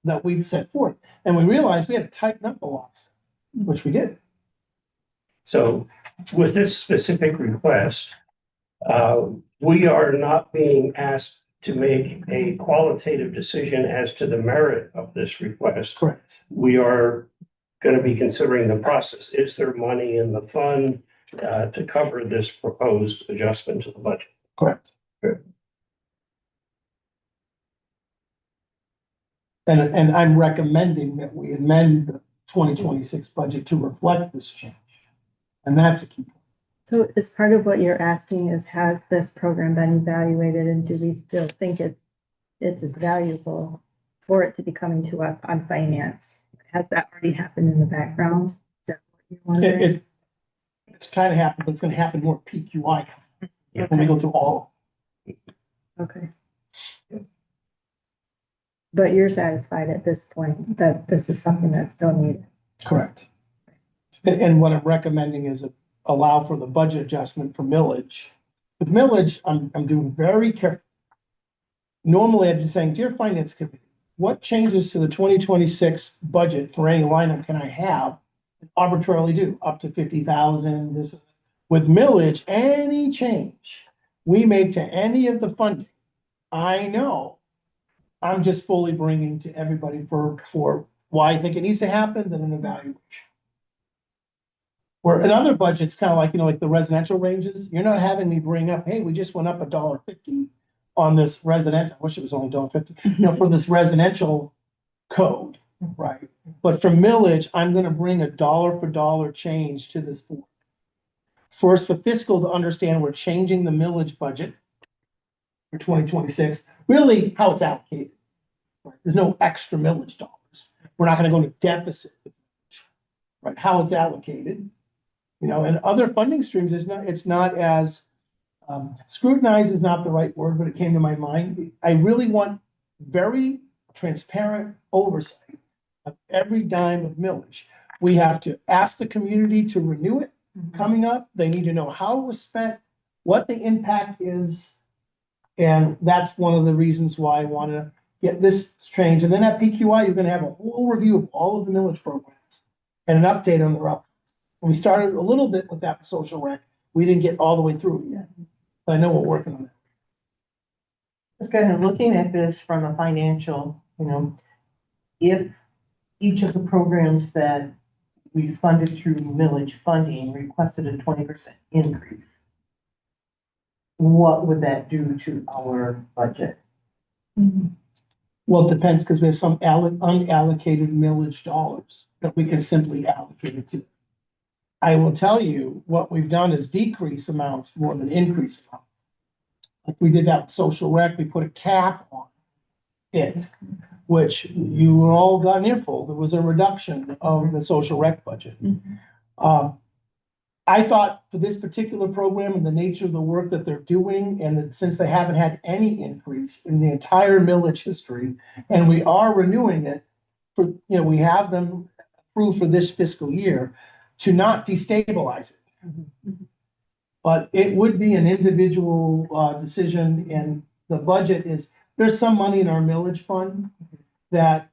that we've set forth? And we realized we had to tighten up the laws, which we did. So with this specific request, we are not being asked to make a qualitative decision as to the merit of this request. Correct. We are going to be considering the process. Is there money in the fund to cover this proposed adjustment to the budget? Correct. Good. And I'm recommending that we amend the 2026 budget to reflect this change. And that's a key point. So as part of what you're asking is, has this program been evaluated, and do we still think it's valuable for it to be coming to us on finance? Has that already happened in the background? Is that what you're wondering? It's kind of happened, but it's going to happen more PQI when we go through all. Okay. But you're satisfied at this point that this is something that's still needed? Correct. And what I'm recommending is allow for the budget adjustment for millage. With millage, I'm doing very careful. Normally, I'd be saying, dear Finance Committee, what changes to the 2026 budget for any lineup can I have? Arbitrarily do up to 50,000. This with millage, any change we make to any of the funding, I know I'm just fully bringing to everybody for why I think it needs to happen and an evaluation. Where in other budgets, kind of like, like the residential ranges, you're not having me bring up, hey, we just went up $1.50 on this residential. I wish it was only $1.50, for this residential code, right? But for millage, I'm gonna bring a dollar for dollar change to this board. First, for fiscal to understand we're changing the millage budget for 2026, really how it's allocated. There's no extra millage dollars. We're not gonna go into deficit. Right, how it's allocated, and other funding streams it's not as, scrutinized is not the right word, but it came to my mind. I really want very transparent oversight of every dime of millage. We have to ask the community to renew it coming up. They need to know how it was spent, what the impact is. And that's one of the reasons why I want to get this change. And then at PQI, you're going to have a whole review of all of the millage programs and an update on their outcomes. We started a little bit with that social rec. We didn't get all the way through it yet, but I know we're working on it. Just kind of looking at this from a financial, if each of the programs that we funded through millage funding requested a 20% increase, what would that do to our budget? Well, it depends, because we have some unallocated millage dollars that we can simply allocate it to. I will tell you, what we've done is decrease amounts more than increase amounts. Like we did that with social rec, we put a cap on it, which you all got an earful. There was a reduction of the social rec budget. I thought for this particular program and the nature of the work that they're doing, and that since they haven't had any increase in the entire millage history, and we are renewing it for, we have them approved for this fiscal year, to not destabilize it. But it would be an individual decision, and the budget there's some money in our millage fund that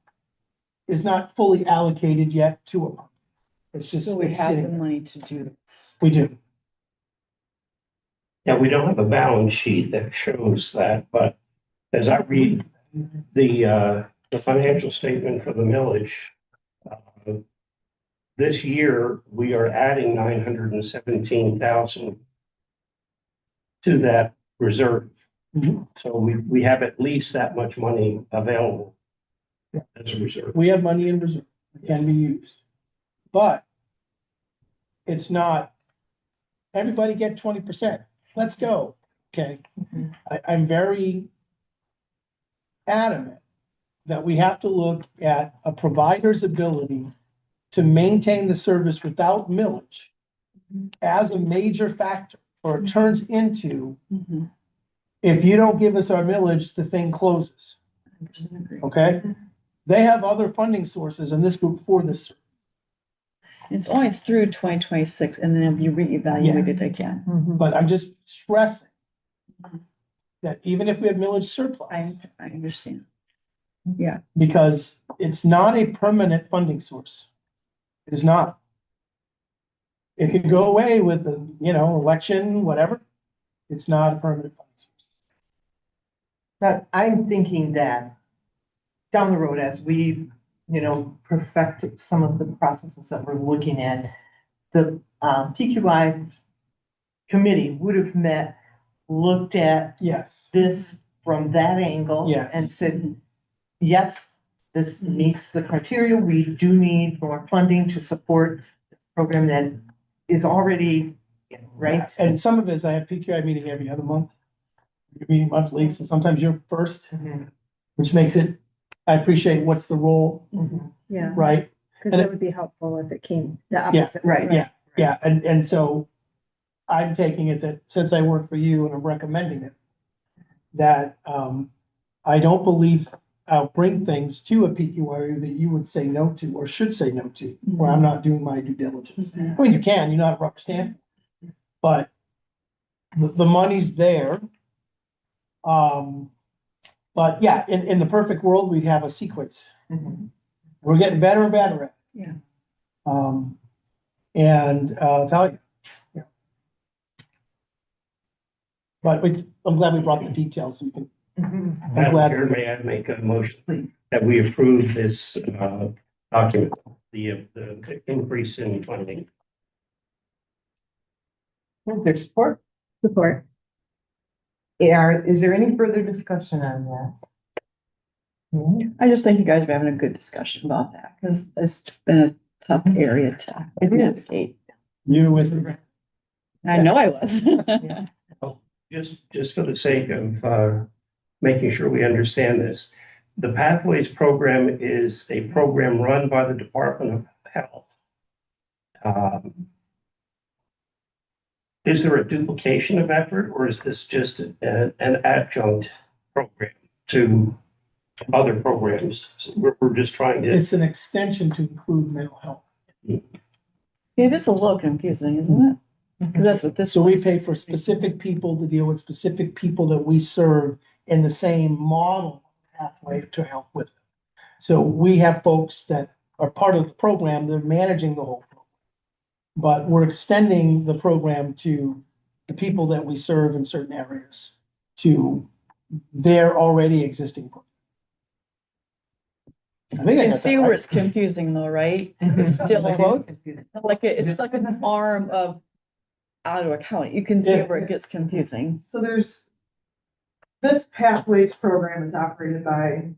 is not fully allocated yet to a purpose. It's just. So we it's have the sitting there. money to do this. We do. Yeah, we don't have a balance sheet that shows that, but as I read the financial statement for the millage, this year, we are adding 917,000 to that reserve. So we have at least that much money available as a reserve. We have money in reserve that can be used. But it's not, everybody get 20%. Let's go. Okay. I'm very adamant that we have to look at a provider's ability to maintain the service without millage as a major factor, or it turns into, if you don't give us our millage, the thing closes. 100% agree. Okay? They have other funding sources in this group for this. It's only through 2026, and then it'll be reevaluated again. But I'm just stressing that even if we have millage surplus, I understand. because it's not a permanent funding source. It is not. It could go away with the, election, whatever. It's not a permanent funding source. But I'm thinking that down the road, as we, perfect some of the processes that we're looking at, the PQI committee would have met, looked at Yes. this from that angle. Yes. And said, yes, this meets the criteria. We do need more funding to support this program that is already, right? And some of it is I have PQI meeting every other month. You're meeting monthly, so sometimes you're first, which makes it, I appreciate what's the role, Yeah, right? because that would be helpful if it came the opposite. right, Yeah. Yeah, and so I'm taking it that since I work for you and I'm recommending it, that I don't believe I'll bring things to a PQRU that you would say no to or should say no to, where I'm not doing my due diligence. I mean, you can, you're not a rubber stamp, but the money's there. But yeah, in the perfect world, we'd have a sequence. We're getting better and better at it. Yeah. And I'll tell you. Yeah. But I'm glad we brought the details so we can. I'm Madam glad. Chair, may I make a motion that we approve this document, the increase in funding? There's support. Support. Is there any further discussion on that? I just think you guys are having a good discussion about that, because it's been a tough area to It is. navigate. You with, I know I was. Just for the sake of making sure we understand this, the Pathways program is a program run by the Department of Health. Is there a duplication of effort, or is this just an adjunct program to other programs? So we're just trying to. it's an extension to include mental health. It is a little confusing, isn't it? Because that's what this. So we one pay says. for specific people to deal with specific people that we serve in the same model pathway to help with it. So we have folks that are part of the program, they're managing the whole program. But we're extending the program to the people that we serve in certain areas to their already existing. program. I think You I can got see that where right. it's confusing though, right? It's still like, it's like an arm of Ottawa County. You can see Yeah. where it gets confusing. So this Pathways program is operated by,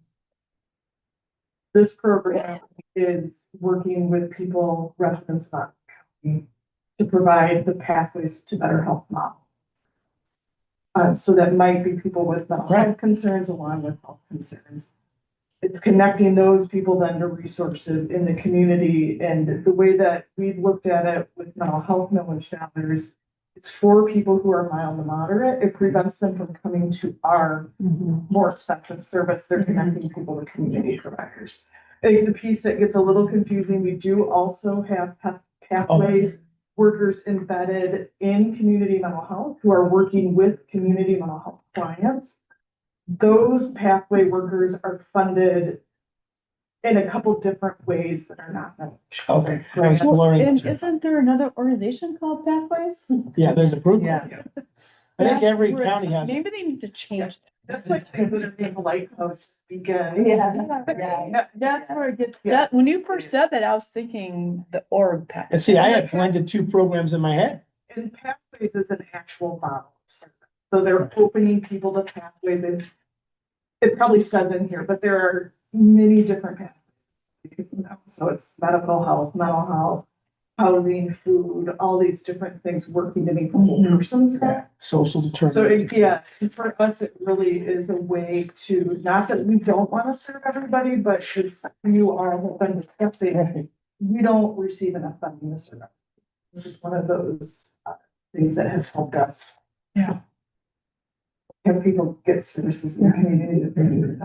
this program is working with people, residents of Ottawa County, to provide the pathways to better health model. So that might be people with mental health concerns along with health concerns. It's connecting those people then to resources in the community, and the way that we've looked at it with mental health knowledge dollars, it's for people who are mild to moderate. It prevents them from coming to our more expensive service. They're connecting people to community providers. I think the piece that gets a little confusing, we do also have pathways workers embedded in community mental health who are working with community mental health clients. Those pathway workers are funded in a couple different ways that are not managed. Okay. I was Well, learning. and isn't there another organization called Pathways? Yeah, there's a group. Yeah. I think That's every where county has. Maybe they need to change. That's like things that are being lighthouse beacon. Yeah. That's where it gets, Yeah. that, when you first said that, I was thinking the org path. And see, I had blended two programs in my head. And Pathways is an actual model of service. So they're opening people to pathways, and it probably says in here, but there are many different pathways. So it's medical health, mental health, housing, food, all these different things working to make the whole person's health. Social So determinants. yeah, for us, it really is a way to, not that we don't want to serve everybody, but it's, you are open discussing, we don't receive enough funding to serve everybody. This is one of those things that has helped us. Yeah. Have people get services in the community that they need.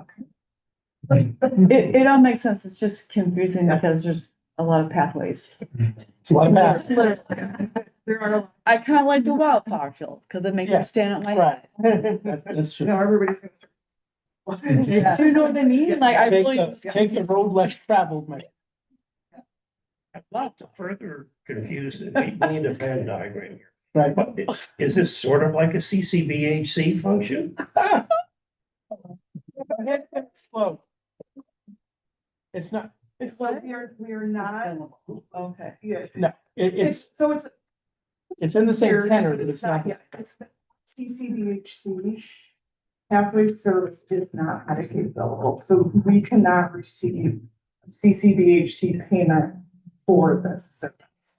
It all makes sense. It's just confusing because there's a lot of pathways. It's a lot of paths. Literally. There are, I kind of like the wildflower fields because it makes Yeah. me stand up my Right. head. That's you true. know, everybody's gonna start. Yeah. Do you know what I mean? Like, I Take really. take the road less traveled, Mike. Not to further confuse it, we need a Venn diagram here. Right. But is this sort of like a CCBHC function? Slow. It's not, It's so we are not, Okay. yeah. no, it's So it's. in the same weird, tenor, but but it's not. Yeah, it's the CCBHC. Pathway service is not Medicaid billable, so we cannot receive CCBHC payment for this service.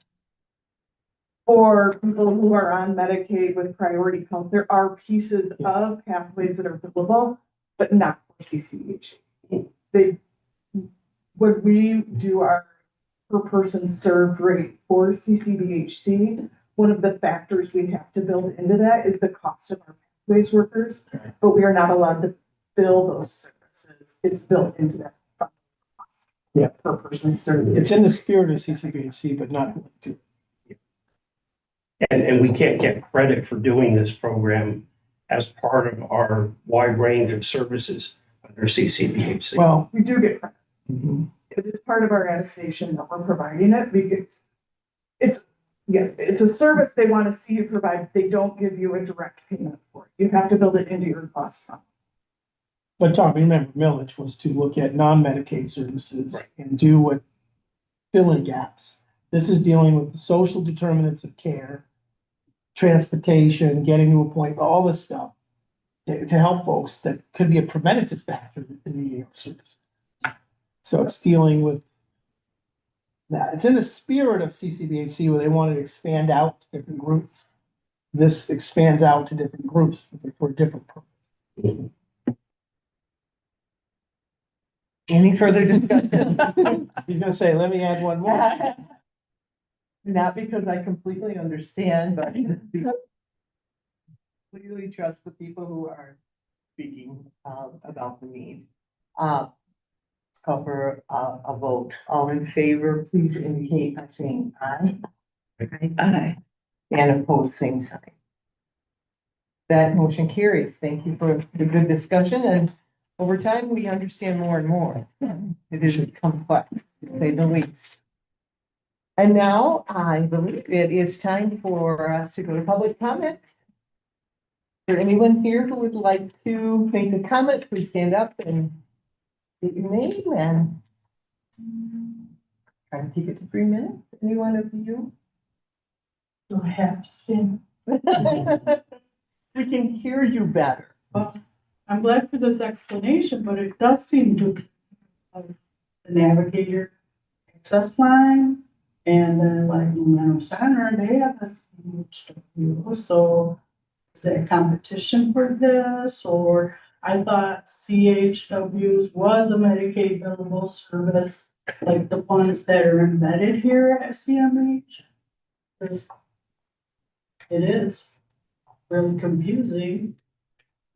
For people who are on Medicaid with priority health, there are pieces of pathways that are billable, but not for CCBHC. When we do our per person served rate for CCBHC, one of the factors we have to build into that is the cost of our pathways workers, but we are not allowed to bill those services. It's built into that cost. Yeah. Per person served. It's in the spirit of CCBHC, but not to. And we can't get credit for doing this program as part of our wide range of services under CCBHC. Well, We do get credit. mhm. It is part of our attestation that we're providing it because it's a service they want to see you provide. They don't give you a direct payment for it. You have to build it into your cost fund. But Tom, remember, millage was to look at non-Medicaid services Right. and do what fill in gaps. This is dealing with the social determinants of care, transportation, getting to a point, all this stuff to help folks that could be a preventative factor in the services. So it's dealing with that. It's in the spirit of CCBHC where they want to expand out to different groups. This expands out to different groups for different purposes. Any further discussion? He's gonna say, let me add one more. Not because I completely understand, but because clearly trust the people who are speaking about the need. Let's call for a vote. All in favor, please indicate by saying aye. Aye. And opposed, same sign. That motion carries. Thank you for the good discussion, and over time, we understand more and more. It is complex, to say the least. And now I believe it is time for us to go to public comment. Is there anyone here who would like to make a comment? Please stand up and state your name and try to keep it to 3 minutes. Any one of you? Do I have to stand? We can hear you better. I'm glad for this explanation, but it does seem to the navigator access line and then like Momentum Center, they have this CMHW. So is there a competition for this? Or I thought CHWs was a Medicaid billable service, like the ones that are embedded here at CMH. It is really confusing.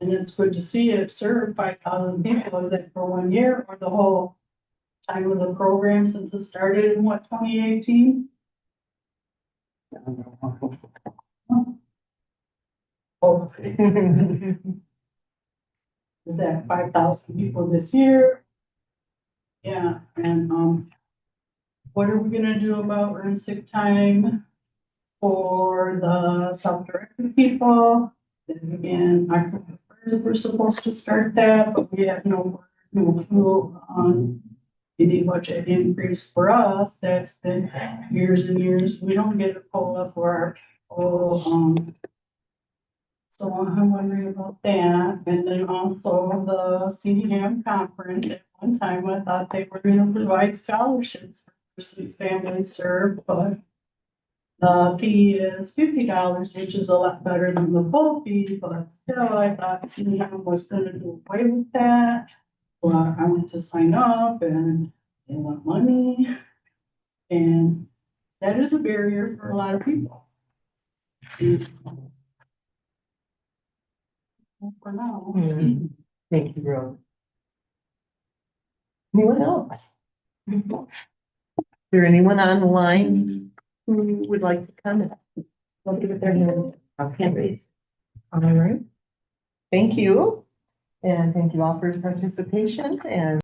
And it's good to see it serve 5,000 people. Is that for 1 year or the whole time of the program since it started in what, 2018? Oh, is that 5,000 people this year? Yeah, and what are we gonna do about earned sick time for the self-directed people? Then again, October 1st, we're supposed to start that, but we have no clue on any budget increase for us. That's been years and years. We don't get a COLA for our people, so I'm wondering about that. And then also the CDM conference. At one time, I thought they were gonna provide scholarships for persons families served, but the fee is $50, which is a lot better than the full fee, but still, I thought CDM was gonna do away with that. Well, I went to sign up and they want money. And that is a barrier for a lot of people. For now. Thank you, Rose. Anyone else? Is there anyone on the line who would like to comment? I'll give it their hand. Hand raised. All right. Thank you. And thank you all for your participation and